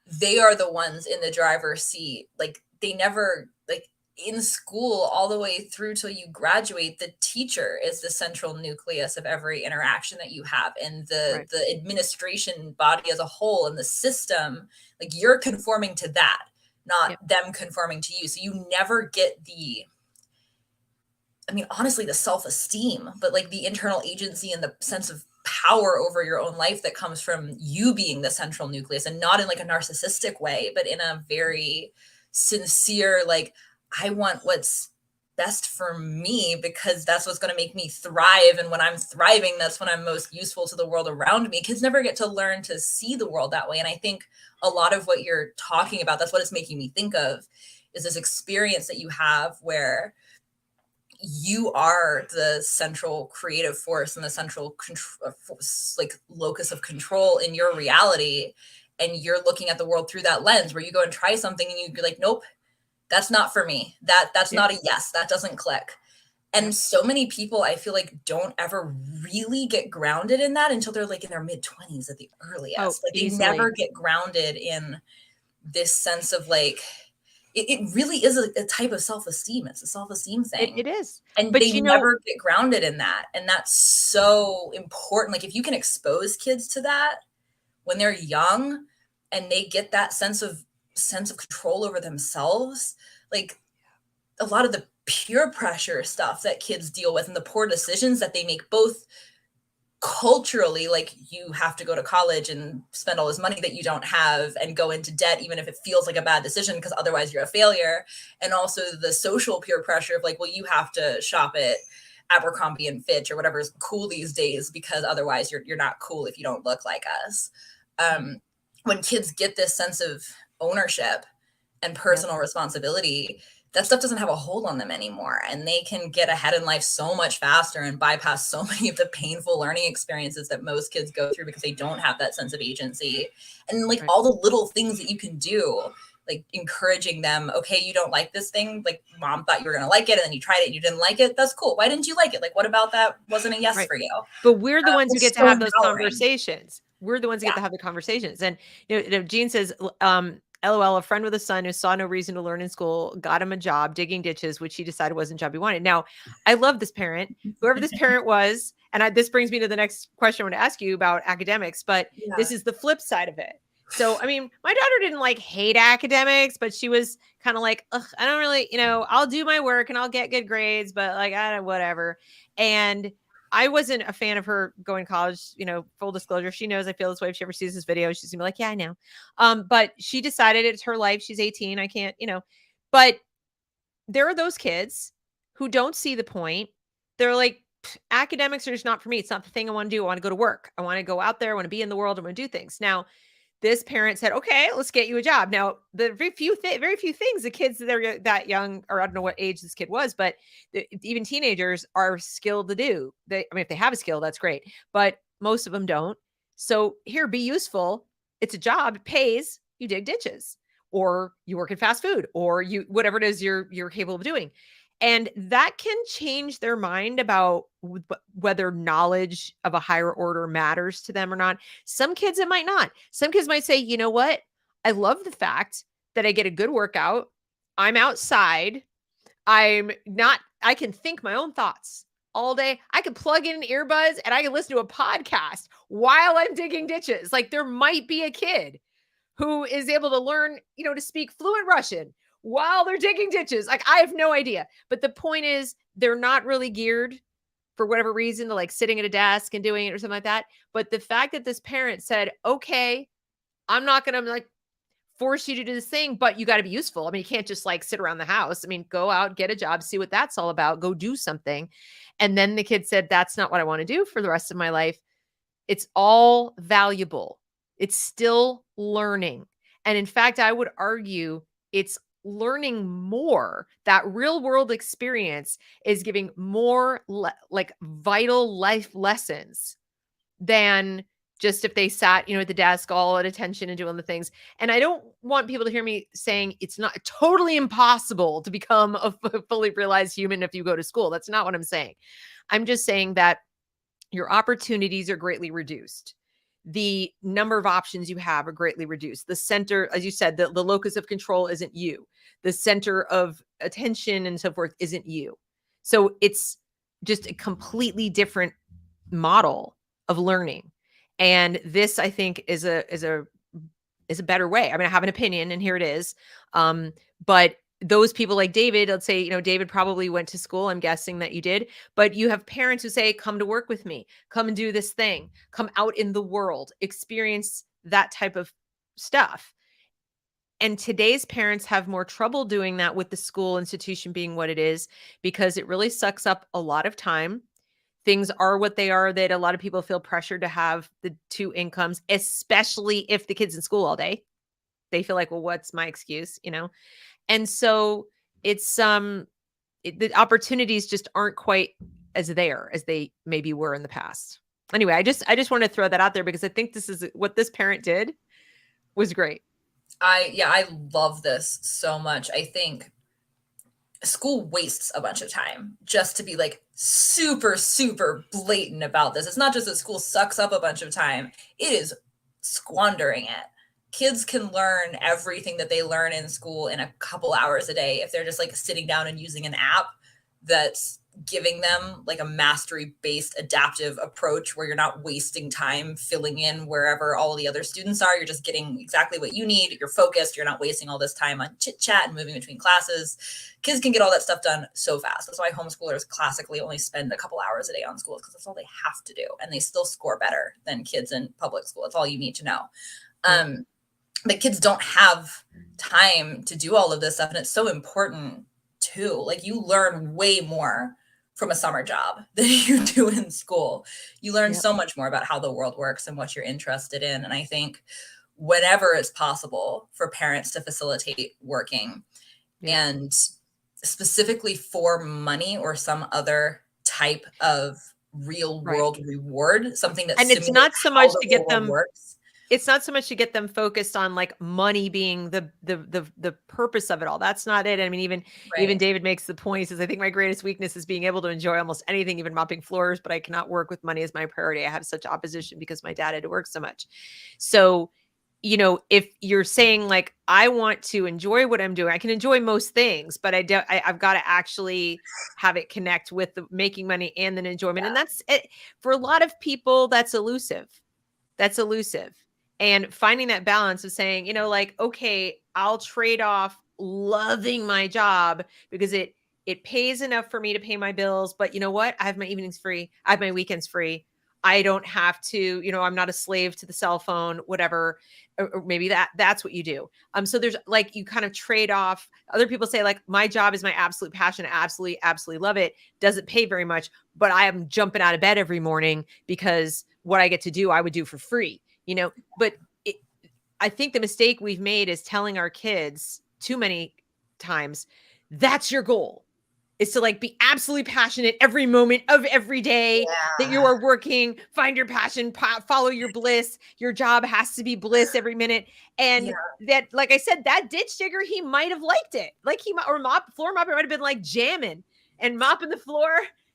B: the ones in the driver's seat. Like they never, like in school all the way through till you graduate, the teacher is the central nucleus of every interaction that you have, and
A: Right.
B: the administration body as a whole and the system, like you're conforming to that, not
A: Yep.
B: them conforming to you. So you never get the, I mean, honestly, the self-esteem, but like the internal agency and the sense of power over your own life that comes from you being the central nucleus, and not in like a narcissistic way, but in a very sincere, like, I want what's best for me because that's what's going to make me thrive. And when I'm thriving, that's when I'm most useful to the world around me. Kids never get to learn to see the world that way. And I think a lot of what you're talking about, that's what it's making me think of, is this experience that you have where you are the central creative force and the central like locus of control in your reality, and you're looking at the world through that lens where you go and try something and you'd be like, nope, that's not for me, that's
A: Yep.
B: not a yes, that doesn't click.
A: Yep.
B: And so many people, I feel like, don't ever really get grounded in that until they're like in their mid-20s at the
A: Oh,
B: earliest. Like they never
A: easily.
B: get grounded in this sense of like, it really is a type of self-esteem. It's a self-esteem thing,
A: It is.
B: and
A: But
B: they
A: you know,
B: never get grounded in that, and that's so important. Like if you can expose kids to that when they're young and they get that sense of control over themselves, like a lot of the peer pressure stuff that kids deal with and the poor decisions that they make, both culturally, like you have to go to college and spend all this money that you don't have and go into debt even if it feels like a bad decision because otherwise you're a failure, and also the social peer pressure of like, well, you have to shop at Abercrombie and Fitch or whatever is cool these days because otherwise you're not cool if you don't look like us. When kids get this sense of ownership and
A: yep.
B: personal responsibility, that stuff doesn't have a hold on them anymore, and they can get ahead in life so much faster and bypass so many of the painful learning experiences that most kids go through because they don't have that sense of agency. And like
A: Right.
B: all the little things that you can do, like encouraging them, okay, you don't like this thing, like mom thought you were going to like it and then you tried it and you didn't like it, that's cool, why didn't you like it, like what about that wasn't a yes
A: Right.
B: for you?
A: But we're the ones who
B: It's
A: get to
B: so
A: have those
B: empowering.
A: conversations. We're the ones who get
B: Yeah.
A: to have the conversations. And Jean says, LOL, a friend with a son who saw no reason to learn in school got him a job digging ditches, which he decided wasn't the job he wanted. Now, I love this parent, whoever this parent was. And this brings me to the next question I want to ask you about academics, but
B: Yeah.
A: this is the flip side of it. So, I mean, my daughter didn't like hate academics, but she was kind of like, ugh, I don't really, I'll do my work and I'll get good grades, but like, I don't, whatever. And I wasn't a fan of her going to college, full disclosure. She knows I feel this way. If she ever sees this video, she's gonna be like, yeah, I know. But she decided it's her life. She's 18. I can't, but there are those kids who don't see the point. They're like, academics are just not for me. It's not the thing I want to do. I want to go to work. I want to go out there. I want to be in the world. I want to do things. Now, this parent said, okay, let's get you a job. Now, the very few things the kids that are that young, or I don't know what age this kid was, but even teenagers are skilled to do. I mean, if they have a skill, that's great, but most of them don't. So here, be useful. It's a job. It pays. You dig ditches, or you work in fast food, or you whatever it is you're capable of doing. And that can change their mind about whether knowledge of a higher order matters to them or not. Some kids, it might not. Some kids might say, you know what? I love the fact that I get a good workout. I'm outside. I can think my own thoughts all day. I can plug in earbuds and I can listen to a podcast while I'm digging ditches. Like there might be a kid who is able to learn, to speak fluent Russian while they're digging ditches. Like I have no idea. But the point is, they're not really geared for whatever reason to like sitting at a desk and doing it or something like that. But the fact that this parent said, okay, I'm not going to like force you to do this thing, but you got to be useful. I mean, you can't just like sit around the house. I mean, go out, get a job, see what that's all about, go do something. And then the kid said, that's not what I want to do for the rest of my life. It's all valuable. It's still learning. And in fact, I would argue it's learning more. That real world experience is giving more like vital life lessons than just if they sat, at the desk all at attention and doing the things. And I don't want people to hear me saying it's not totally impossible to become a fully realized human if you go to school. That's not what I'm saying. I'm just saying that your opportunities are greatly reduced. The number of options you have are greatly reduced. The center, as you said, the locus of control isn't you. The center of attention and so forth isn't you. So it's just a completely different model of learning. And this, I think, is a better way. I mean, I have an opinion, and here it is. But those people like David, let's say, David probably went to school. I'm guessing that you did, but you have parents who say, come to work with me, come and do this thing, come out in the world, experience that type of stuff. And today's parents have more trouble doing that with the school institution being what it is, because it really sucks up a lot of time. Things are what they are, that a lot of people feel pressured to have the two incomes, especially if the kid's in school all day. They feel like, well, what's my excuse, And so it's the opportunities just aren't quite as there as they maybe were in the past. Anyway, I just want to throw that out there because I think this is what this parent did was great.
B: I love this so much. I think school wastes a bunch of time, just to be like super, super blatant about this. It's not just that school sucks up a bunch of time, it is squandering it. Kids can learn everything that they learn in school in a couple hours a day if they're just like sitting down and using an app that's giving them like a mastery based adaptive approach where you're not wasting time filling in wherever all the other students are. You're just getting exactly what you need. You're focused. You're not wasting all this time on chit chat and moving between classes. Kids can get all that stuff done so fast. That's why homeschoolers classically only spend a couple hours a day on school, because that's all they have to do. And they still score better than kids in public school. That's all you need to know. But kids don't have time to do all of this stuff. And it's so important too. Like, you learn way more from a summer job than you do in school. You learn so much more about how the world works and what you're interested in. And I think whenever it's possible for parents to facilitate working, and specifically for money or some other type of real world reward, something that,
A: and it's not so much to get them works. It's not so much to get them focused on like money being the purpose of it all. That's not it. I mean, even David makes the point, he says, I think my greatest weakness is being able to enjoy almost anything, even mopping floors, but I cannot work with money as my priority. I have such opposition because my dad had to work so much. So, if you're saying like, I want to enjoy what I'm doing, I can enjoy most things, but I've got to actually have it connect with the making money and then enjoyment. And that's it. For a lot of people, that's elusive. And finding that balance of saying, like, okay, I'll trade off loving my job because it pays enough for me to pay my bills. But you know what? I have my evenings free. I have my weekends free. I don't have to, I'm not a slave to the cell phone, whatever. Or maybe that's what you do. So there's like, you kind of trade off. Other people say like, my job is my absolute passion. I absolutely love it. Doesn't pay very much, but I am jumping out of bed every morning because what I get to do, I would do for free. But I think the mistake we've made is telling our kids too many times, that's your goal, is to like be absolutely passionate every moment of every day that you are working, find your passion, follow your bliss. Your job has to be bliss every minute. And that, like I said, that ditch digger, he might've liked it. Like floor mopper might've been like jamming and mopping the floor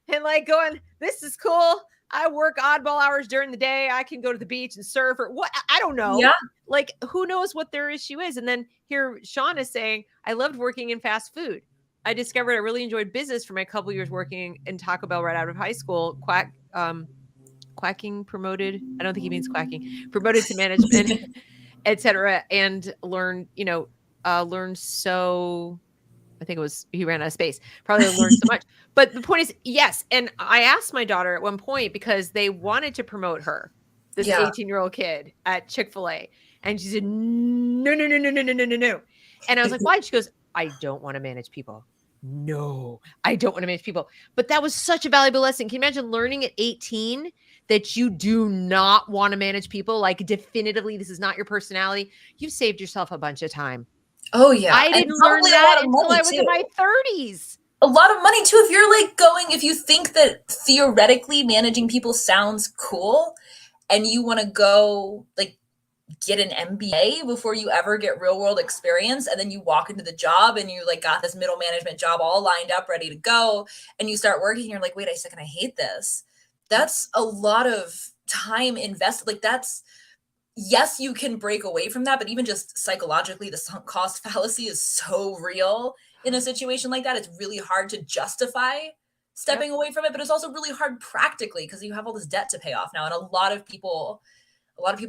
A: and like going, this is cool. I work oddball hours during the day. I can go to the beach and surf or what. I don't know.
B: Yeah.
A: Like, who knows what their issue is? And then here Sean is saying, I loved working in fast food. I discovered I really enjoyed business for my couple years working in Taco Bell right out of high school. Quacking promoted. I don't think he means quacking. Promoted to management, etc. And learned so. I think it was, he ran out of space. Probably learned so much. But the point is, yes. And I asked my daughter at one point because they wanted to promote her, this 18-year-old kid at Chick-fil-A. And she said, no. And I was like, why? She goes, I don't want to manage people. No, I don't want to manage people. But that was such a valuable lesson. Can you imagine learning at 18 that you do not want to manage people? Like, definitively, this is not your personality. You've saved yourself a bunch of time.
B: Oh yeah.
A: I didn't learn that until I was in my 30s.
B: A lot of money too. If you think that theoretically managing people sounds cool, and you want to go like get an MBA before you ever get real world experience, and then you walk into the job and you like got this middle management job all lined up ready to go, and you start working and you're like, wait a second, I hate this. That's a lot of time invested. Like that's, yes, you can break away from that, but even just psychologically, the sunk cost fallacy is so real in a situation like that. It's really hard to justify
A: Yep.
B: stepping away from it, but it's also really hard practically because you have all this debt to pay off now. And a lot of people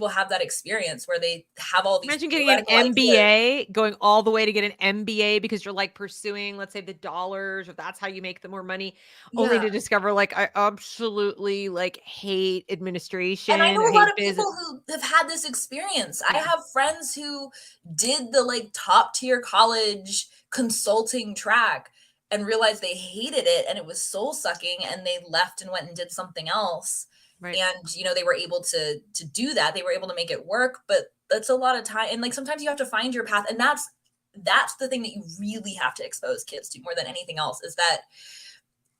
B: have that experience where they have all these
A: Imagine getting an
B: theoretical ideas.
A: MBA, going all the way to get an MBA because you're like pursuing, let's say, the dollars, or that's how you make the more money, only
B: Yeah.
A: to discover like I absolutely like hate
B: And I
A: administration
B: know
A: or
B: a lot
A: hate
B: of
A: business.
B: people who have had this experience. I
A: Yeah,
B: have friends who did the like top tier college consulting track and realized they hated it and it was soul sucking, and they left and went and did something else.
A: right,
B: And they were able to do that. They were able to make it work, but that's a lot of time, and like sometimes you have to find your path, and that's the thing that you really have to expose kids to more than anything else, is that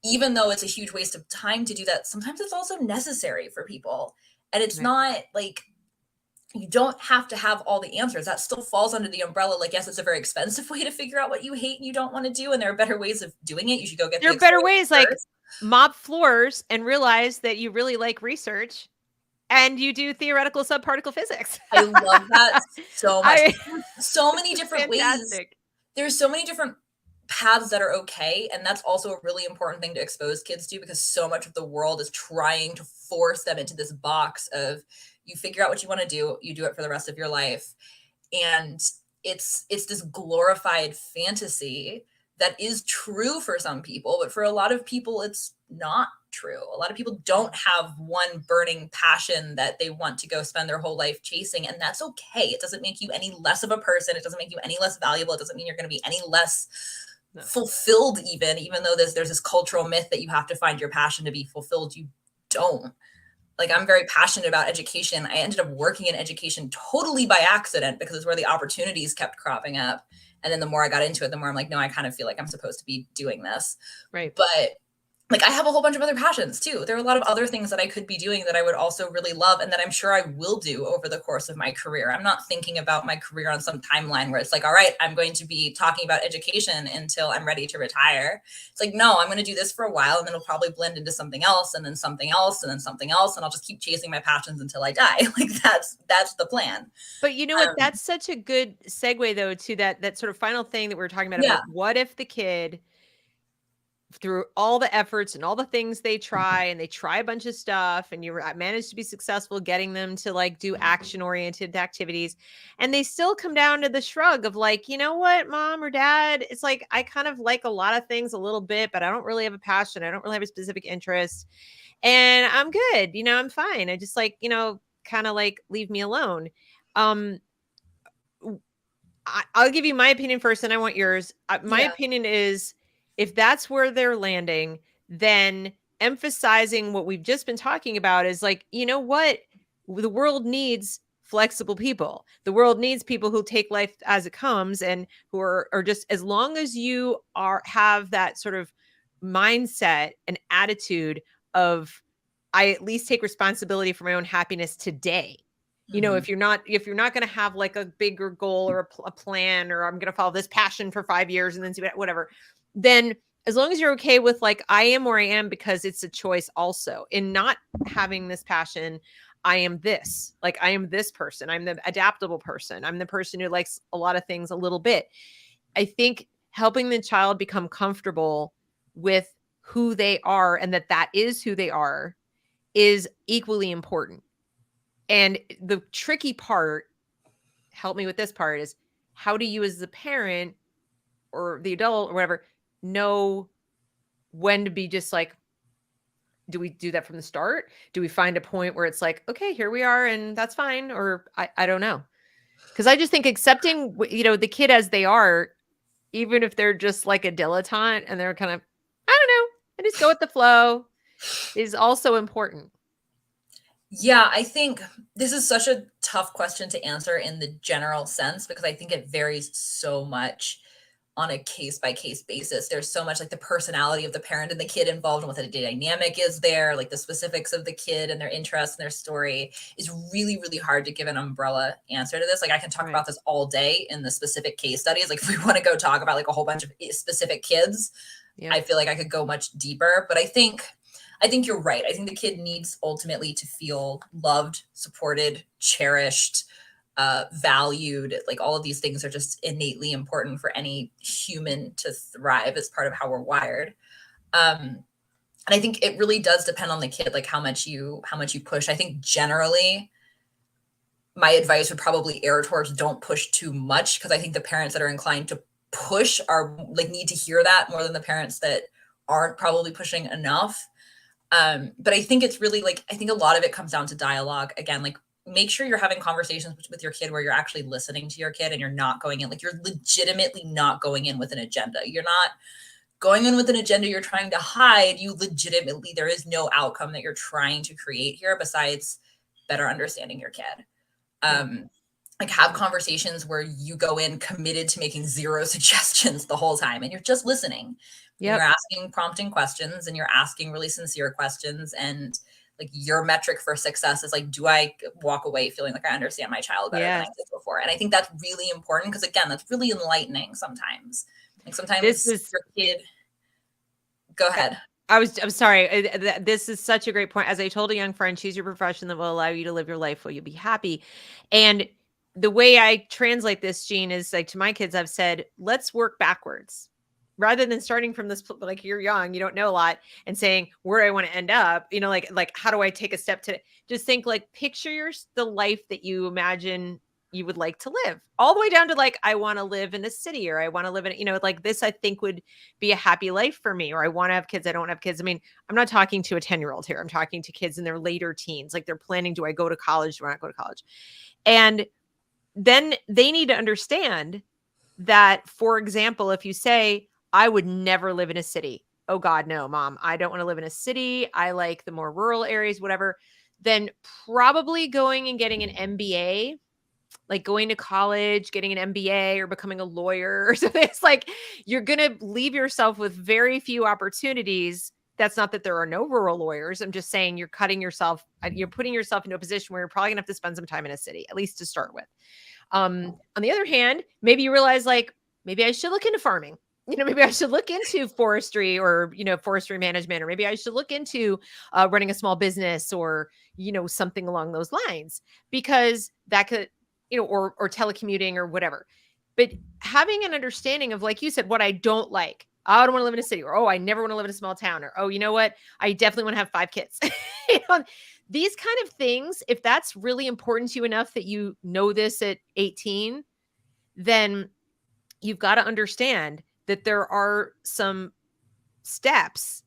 B: even though it's a huge waste of time to do that, sometimes it's also necessary for people. And it's
A: right.
B: not like you don't have to have all the answers. That still falls under the umbrella. Like, yes, it's a very expensive way to figure out what you hate and you don't want to do. And there are better ways of doing it. You should go get
A: There
B: the
A: are better
B: experience
A: ways, like
B: first.
A: mop floors and realize that you really like research and you do theoretical subparticle physics.
B: I love that so much.
A: I
B: So many
A: It's
B: different ways.
A: fantastic.
B: There's so many different paths that are okay. And that's also a really important thing to expose kids to, because so much of the world is trying to force them into this box of, you figure out what you want to do, you do it for the rest of your life. And it's this glorified fantasy that is true for some people, but for a lot of people it's not true. A lot of people don't have one burning passion that they want to go spend their whole life chasing, and that's okay. It doesn't make you any less of a person. It doesn't make you any less valuable. It doesn't mean you're going to be any less
A: No.
B: fulfilled, even though there's this cultural myth that you have to find your passion to be fulfilled. You don't. Like, I'm very passionate about education. I ended up working in education totally by accident because it's where the opportunities kept cropping up. And then the more I got into it, the more I'm like, no, I kind of feel like I'm supposed to be doing this.
A: Right.
B: But like, I have a whole bunch of other passions too. There are a lot of other things that I could be doing that I would also really love and that I'm sure I will do over the course of my career. I'm not thinking about my career on some timeline where it's like, all right, I'm going to be talking about education until I'm ready to retire. It's like, no, I'm going to do this for a while, and then it'll probably blend into something else, and then something else, and then something else, and I'll just keep chasing my passions until I die. Like, that's the plan.
A: But you know what?
B: Um,
A: That's such a good segue though to that sort of final thing that we were talking
B: yeah.
A: about what if the kid, through all the efforts and all the things they try, and they try a bunch of stuff, and you manage to be successful getting them to like do action oriented activities, and they still come down to the shrug of like, you know what, mom or dad, it's like I kind of like a lot of things a little bit, but I don't really have a passion, I don't really have a specific interest, and I'm good, I'm fine, I just like, kind of like leave me alone. um I'll give you my opinion first, and I want yours. My
B: Yeah.
A: opinion is, if that's where they're landing, then emphasizing what we've just been talking about is like, you know what? The world needs flexible people. The world needs people who take life as it comes, and who are just, as long as you have that sort of mindset and attitude of, I at least take responsibility for my own happiness today.
B: Hmm.
A: If you're not going to have like a bigger goal or a plan, or I'm going to follow this passion for 5 years and then see whatever, then as long as you're okay with like, I am where I am because it's a choice also in not having this passion. I am this, like, I am this person. I'm the adaptable person. I'm the person who likes a lot of things a little bit. I think helping the child become comfortable with who they are, and that is who they are, is equally important. And the tricky part, help me with this part, is how do you as the parent or the adult or whatever know when to be just like, do we do that from the start? Do we find a point where it's like, okay, here we are and that's fine? Or I don't know. Because I just think accepting, the kid as they are, even if they're just like a dilettante and they're kind of, I don't know, and just go with the flow, is also important.
B: Yeah, I think this is such a tough question to answer in the general sense because I think it varies so much. on a case-by-case basis. There's so much like the personality of the parent and the kid involved and what the dynamic is there, like the specifics of the kid and their interests and their story is really, really hard to give an umbrella answer to this. Like I can talk about this all day in the specific case studies. Like if we want to go talk about like a whole bunch of specific kids, I feel like I could go much deeper, but I think you're right. I think the kid needs ultimately to feel loved, supported, cherished, valued. Like all of these things are just innately important for any human to thrive as part of how we're wired. And I think it really does depend on the kid, like how much you push. I think generally my advice would probably err towards don't push too much, because I think the parents that are inclined to push are like need to hear that more than the parents that aren't probably pushing enough. But I think it's really like, I think a lot of it comes down to dialogue. Again, like make sure you're having conversations with your kid where you're actually listening to your kid and you're not going in, like you're legitimately not going in with an agenda. You're not going in with an agenda you're trying to hide. You legitimately, there is no outcome that you're trying to create here besides better understanding your kid. Like have conversations where you go in committed to making zero suggestions the whole time and you're just listening. You're asking prompting questions and you're asking really sincere questions, and like your metric for success is like, do I walk away feeling like I understand my child better than I did before? And I think that's really important because again, that's really enlightening sometimes. Like sometimes your kid, go ahead.
A: I'm sorry. This is such a great point. As I told a young friend, choose your profession that will allow you to live your life where you'll be happy. And the way I translate this, Jean, is like to my kids, I've said, let's work backwards. Rather than starting from this, like you're young, you don't know a lot, and saying, where do I want to end up? You know, like how do I take a step to just think like, picture the life that you imagine you would like to live, all the way down to like, I want to live in a city, or I want to live in, you know, like this, I think would be a happy life for me, or I want to have kids. I don't have kids. I mean, I'm not talking to a 10-year-old here. I'm talking to kids in their later teens. Like they're planning, do I go to college? Do I not go to college? And then they need to understand that, for example, if you say, I would never live in a city. Oh God, no, mom, I don't want to live in a city. I like the more rural areas, whatever. Then probably going and getting an MBA, like going to college, getting an MBA or becoming a lawyer or something. It's like, you're going to leave yourself with very few opportunities. That's not that there are no rural lawyers. I'm just saying you're putting yourself into a position where you're probably gonna have to spend some time in a city, at least to start with. On the other hand, maybe you realize like, maybe I should look into farming. You know, maybe I should look into forestry or, you know, forestry management, or maybe I should look into running a small business or, you know, something along those lines, because that could, you know, or telecommuting or whatever. But having an understanding of, like you said, what I don't like. Oh, I don't want to live in a city, or, oh, I never want to live in a small town, or, oh, you know what? I definitely want to have 5 kids. You know, these kind of things, if that's really important to you enough that you know this at 18, then you've got to understand that there are some steps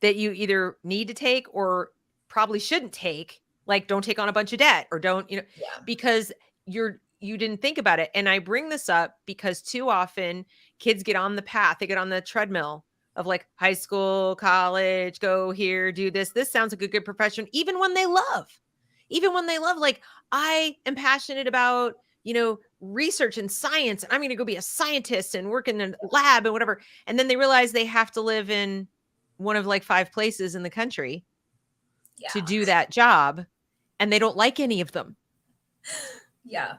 A: that you either need to take or probably shouldn't take. Like, don't take on a bunch of debt, or don't, you know, because you didn't think about it. And I bring this up because too often kids get on the path, they get on the treadmill of like high school, college, go here, do this. This sounds like a good profession, even when they love, like, I am passionate about, you know, research and science, and I'm going to go be a scientist and work in a lab and whatever. And then they realize they have to live in one of like 5 places in the country to do that job, and they don't like any of them.
B: Yeah.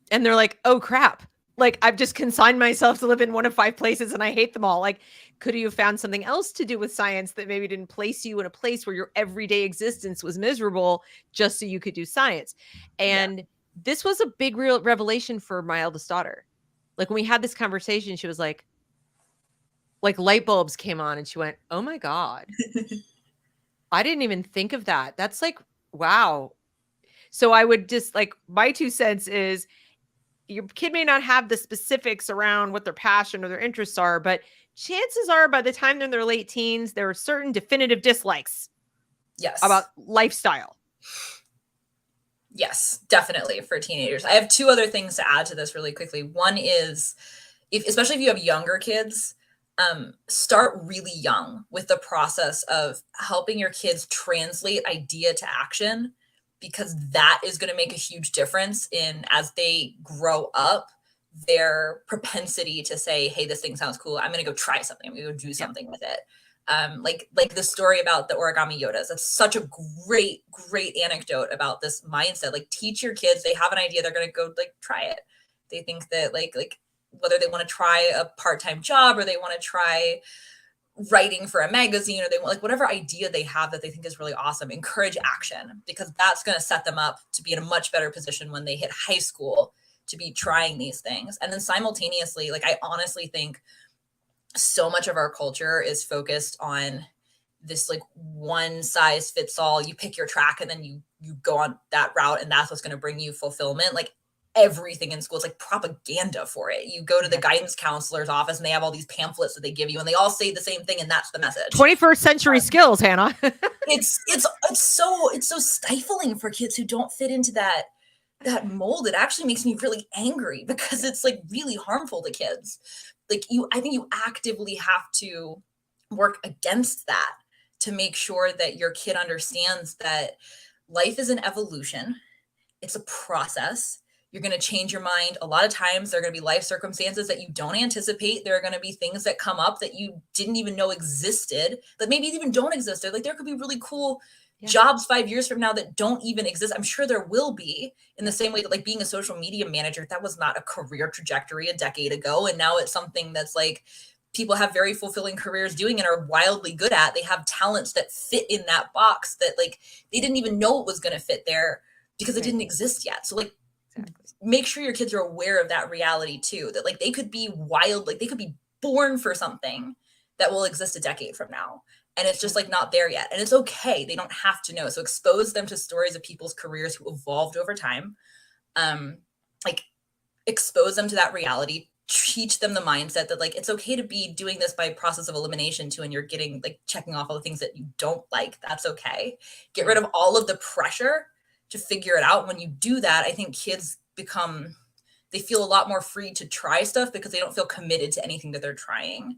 A: And they're like, oh crap. Like, I've just consigned myself to live in one of 5 places and I hate them all. Like, could you have found something else to do with science that maybe didn't place you in a place where your everyday existence was miserable just so you could do science? And this was a big real revelation for my eldest daughter. Like, when we had this conversation, she was like light bulbs came on and she went, oh my God, I didn't even think of that. That's like, wow. So I would just like, my 2 cents is, your kid may not have the specifics around what their passion or their interests are, but chances are by the time they're in their late teens, there are certain definitive dislikes about lifestyle.
B: Yes, definitely for teenagers. I have 2 other things to add to this really quickly. One is, especially if you have younger kids, start really young with the process of helping your kids translate idea to action, because that is going to make a huge difference in, as they grow up, their propensity to say, hey, this thing sounds cool. I'm going to go try something. I'm going to go do something with it. Like the story about the origami Yodas. That's such a great anecdote about this mindset. Like, teach your kids, they have an idea, they're going to go like try it. They think that like whether they want to try a part-time job or they want to try writing for a magazine, or they want like whatever idea they have that they think is really awesome, encourage action, because that's going to set them up to be in a much better position when they hit high school to be trying these things. And then simultaneously, like, I honestly think so much of our culture is focused on this like one size fits all. You pick your track and then you go on that route, and that's what's going to bring you fulfillment. Like, everything in school is like propaganda for it. You go to the guidance counselor's office and they have all these pamphlets that they give you, and they all say the same thing, and that's the message.
A: 21st century skills, Hannah.
B: it's so stifling for kids who don't fit into that mold. It actually makes me really angry because it's like really harmful to kids. Like, I think you actively have to work against that to make sure that your kid understands that life is an evolution. It's a process. You're going to change your mind. A lot of times there are going to be life circumstances that you don't anticipate. There are going to be things that come up that you didn't even know existed, that maybe even don't exist. Like, there could be really cool jobs 5 years from now that don't even exist. I'm sure there will be, in the same way that like being a social media manager, that was not a career trajectory a decade ago. And now it's something that's like people have very fulfilling careers doing and are wildly good at. They have talents that fit in that box that like they didn't even know it was going to fit there because it didn't exist yet. So like, make sure your kids are aware of that reality too, that like they could be wild, like they could be born for something that will exist a decade from now. And it's just like not there yet. And it's okay. They don't have to know. So expose them to stories of people's careers who evolved over time. Like, expose them to that reality, teach them the mindset that like, it's okay to be doing this by process of elimination too. And you're getting like checking off all the things that you don't like. That's okay. Get rid of all of the pressure to figure it out. When you do that, I think kids they feel a lot more free to try stuff because they don't feel committed to anything that they're trying.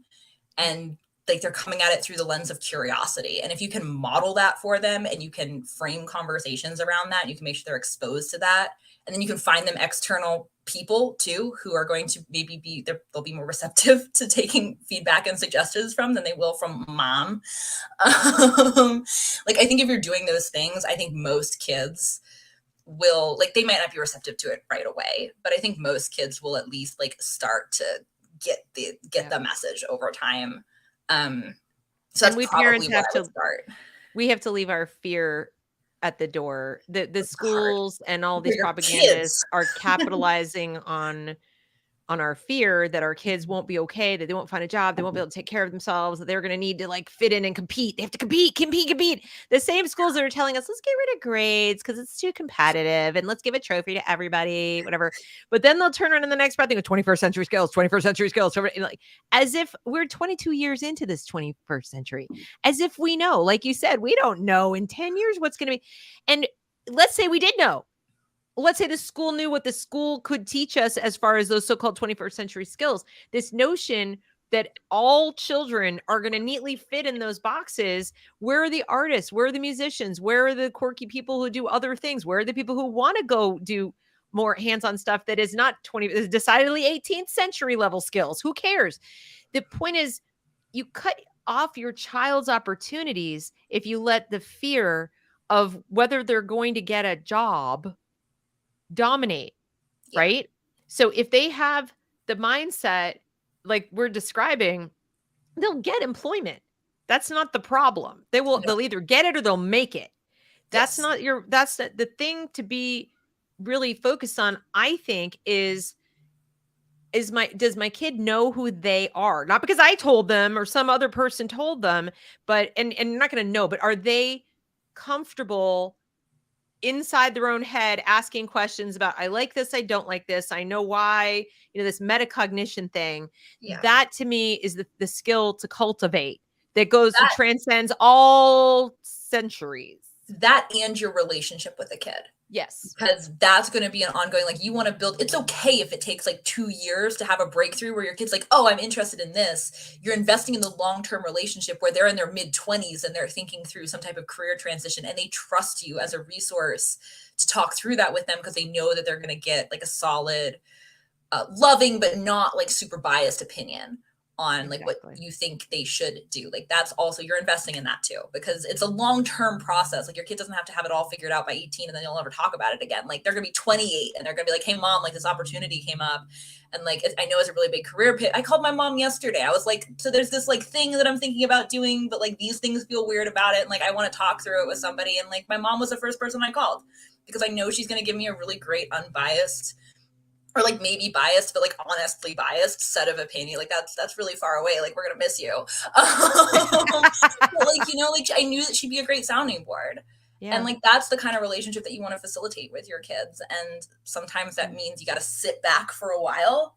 B: And like, they're coming at it through the lens of curiosity. And if you can model that for them and you can frame conversations around that, you can make sure they're exposed to that. And then you can find them external people too, who are going to maybe they'll be more receptive to taking feedback and suggestions from than they will from mom. Like, I think if you're doing those things, I think most kids will, like, they might not be receptive to it right away, but I think most kids will at least like start to get the message over time. So that's probably what I would start.
A: We have to leave our fear at the door. The schools and all these propagandists
B: kids
A: are capitalizing on our fear that our kids won't be okay, that they won't find a job, they won't be able to take care of themselves, that they're going to need to like fit in and compete. They have to compete. The same schools that are telling us, let's get rid of grades because it's too competitive and let's give a trophy to everybody, whatever. But then they'll turn around in the next breath and go, 21st century skills, like, as if we're 22 years into this 21st century, as if we know, like you said, we don't know in 10 years what's going to be. And let's say we did know. Let's say the school knew what the school could teach us as far as those so-called 21st century skills. This notion that all children are going to neatly fit in those boxes. Where are the artists? Where are the musicians? Where are the quirky people who do other things? Where are the people who want to go do more hands-on stuff that is not is decidedly 18th century level skills? Who cares? The point is, you cut off your child's opportunities if you let the fear of whether they're going to get a job dominate, right? So if they have the mindset like we're describing, they'll get employment. That's not the problem. They'll either get it or they'll make it. That's not that's the thing to be really focused on, I think, does my kid know who they are? Not because I told them or some other person told them, but and you're not going to know, but are they comfortable inside their own head asking questions about, I like this, I don't like this, I know why, this metacognition thing. That to me is the skill to cultivate that transcends all centuries.
B: That and your relationship with the kid.
A: Yes.
B: Because that's going to be an ongoing, like, you want to build, it's okay if it takes like 2 years to have a breakthrough where your kid's like, oh, I'm interested in this. You're investing in the long-term relationship where they're in their mid-20s and they're thinking through some type of career transition, and they trust you as a resource to talk through that with them because they know that they're going to get like a solid loving but not like super biased opinion on like what
A: Exactly.
B: you think they should do. Like that's also, you're investing in that too, because it's a long-term process. Like your kid doesn't have to have it all figured out by 18 and then you'll never talk about it again. Like they're gonna be 28 and they're gonna be like, hey mom, like this opportunity came up, and like I know it's a really big career pit. I called my mom yesterday. I was like, so there's this like thing that I'm thinking about doing, but like these things feel weird about it, and like I want to talk through it with somebody. And like my mom was the first person I called, because I know she's gonna give me a really great unbiased, or like maybe biased, but like honestly biased set of opinion. Like that's really far away. Like we're gonna miss you. But like, you know, like I knew that she'd be a great sounding board. And
A: Yeah.
B: like that's the kind of relationship that you want to facilitate with your kids. And sometimes that
A: Yeah.
B: means you got to sit back for a while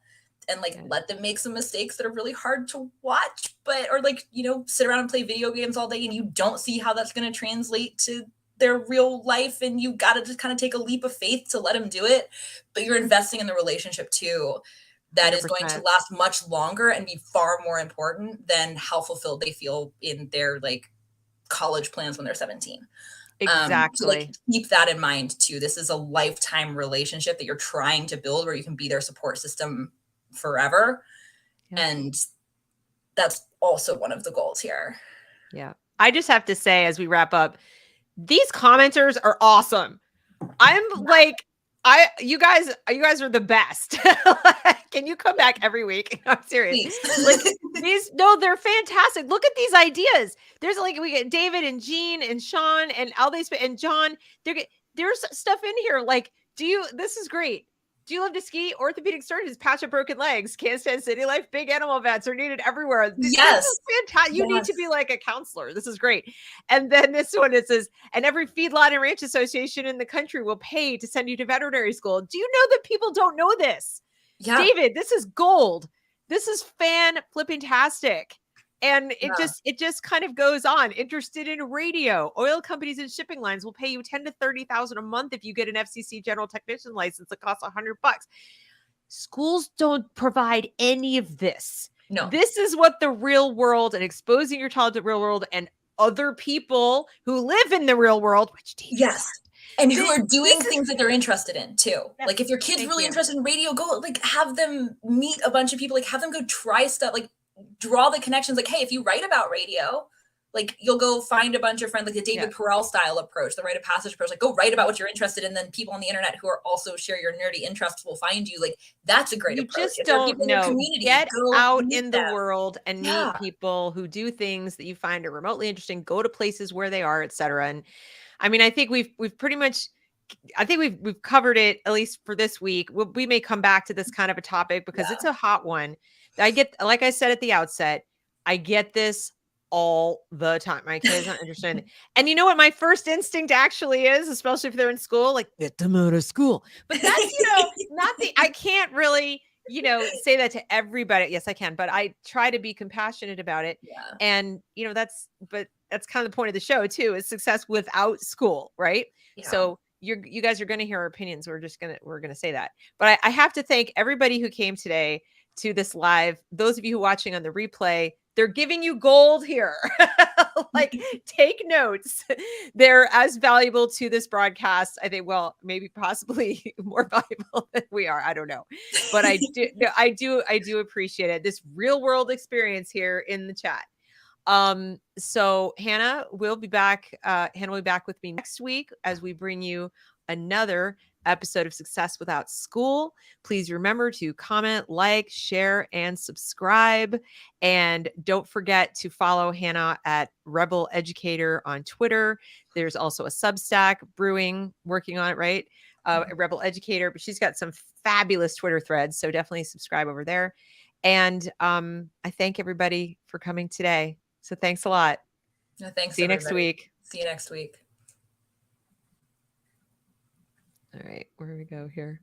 B: and like
A: Yeah.
B: let them make some mistakes that are really hard to watch, but or like, you know, sit around and play video games all day and you don't see how that's going to translate to their real life, and you got to just kind of take a leap of faith to let them do it, but you're investing in the relationship too, that is going to
A: 100%.
B: last much longer and be far more important than how fulfilled they feel in their like college plans when they're 17. So like
A: Exactly.
B: keep that in mind too. This is a lifetime relationship that you're trying to build where you can be their support system forever.
A: Yeah.
B: And that's also one of the goals here.
A: Yeah. I just have to say, as we wrap up, these commenters are awesome. I'm like, you guys are the best. Can you come back every week? I'm serious.
B: Please.
A: Like no, they're fantastic. Look at these ideas. There's like, we get David and Jean and Sean and all these and John. There's stuff in here. Like, this is great. Do you love to ski? Orthopedic surgeons patch up broken legs. Can't stand city life. Big animal vets are needed everywhere. This
B: Yes.
A: is fantastic. You need
B: Yes.
A: to be like a counselor. This is great. And then this one, it says, and every feedlot and ranch association in the country will pay to send you to veterinary school. Do you know that people don't know this?
B: Yeah.
A: David, this is gold. This is fan flipping tastic. And
B: Yeah.
A: it just kind of goes on. Interested in radio. Oil companies and shipping lines will pay you 10 to 30,000 a month if you get an FCC general technician license that costs $100. Schools don't provide any of this.
B: No.
A: This is what the real world, and exposing your child to the real world and other people who live in the real world, which teachers
B: Yes.
A: aren't.
B: And who are doing things that they're interested in too.
A: Yes,
B: Like if your kid's
A: thank
B: really
A: you.
B: interested in radio, go like have them meet a bunch of people, like have them go try stuff, like draw the connections. Like, hey, if you write about radio, like you'll go find a bunch of friends, like the David Perel style approach, the rite of passage approach, like go write about what you're interested in. Then people on the internet who are also share your nerdy interests will find you. Like that's a great
A: You
B: approach.
A: just
B: If there are
A: don't
B: people in your
A: know.
B: community,
A: Get
B: go
A: out
B: meet
A: in the
B: them.
A: world and meet
B: Yeah.
A: people who do things that you find are remotely interesting. Go to places where they are, etc. And I mean, I think we've pretty much, I think we've covered it, at least for this week. We may come back to this kind of a topic because it's a hot one. I get, like I said at the outset, I get this all the time. My kids aren't interested in it. And you know what my first instinct actually is, especially if they're in school, like get them out of school. But that's, not I can't really, say that to everybody. Yes, I can, but I try to be compassionate about it.
B: Yeah.
A: And, but that's kind of the point of the show too, is success without school, right?
B: Yeah.
A: So you guys are going to hear our opinions. We're going to say that. But I have to thank everybody who came today to this live. Those of you who are watching on the replay, they're giving you gold here. Like, take notes. They're as valuable to this broadcast, I think. Well, maybe possibly more valuable than we are. I don't know. But I do appreciate it. This real world experience here in the chat. So Hannah will be back. Hannah will be back with me next week as we bring you another episode of Success Without School. Please remember to comment, like, share, and subscribe. And don't forget to follow Hannah at Rebel Educator on Twitter. There's also a Substack brewing, working on it, right? A Rebel Educator, but she's got some fabulous Twitter threads. So definitely subscribe over there. And I thank everybody for coming today. So thanks a lot.
B: No, thanks.
A: See you next week.
B: See you next week.
A: All right, where do we go here?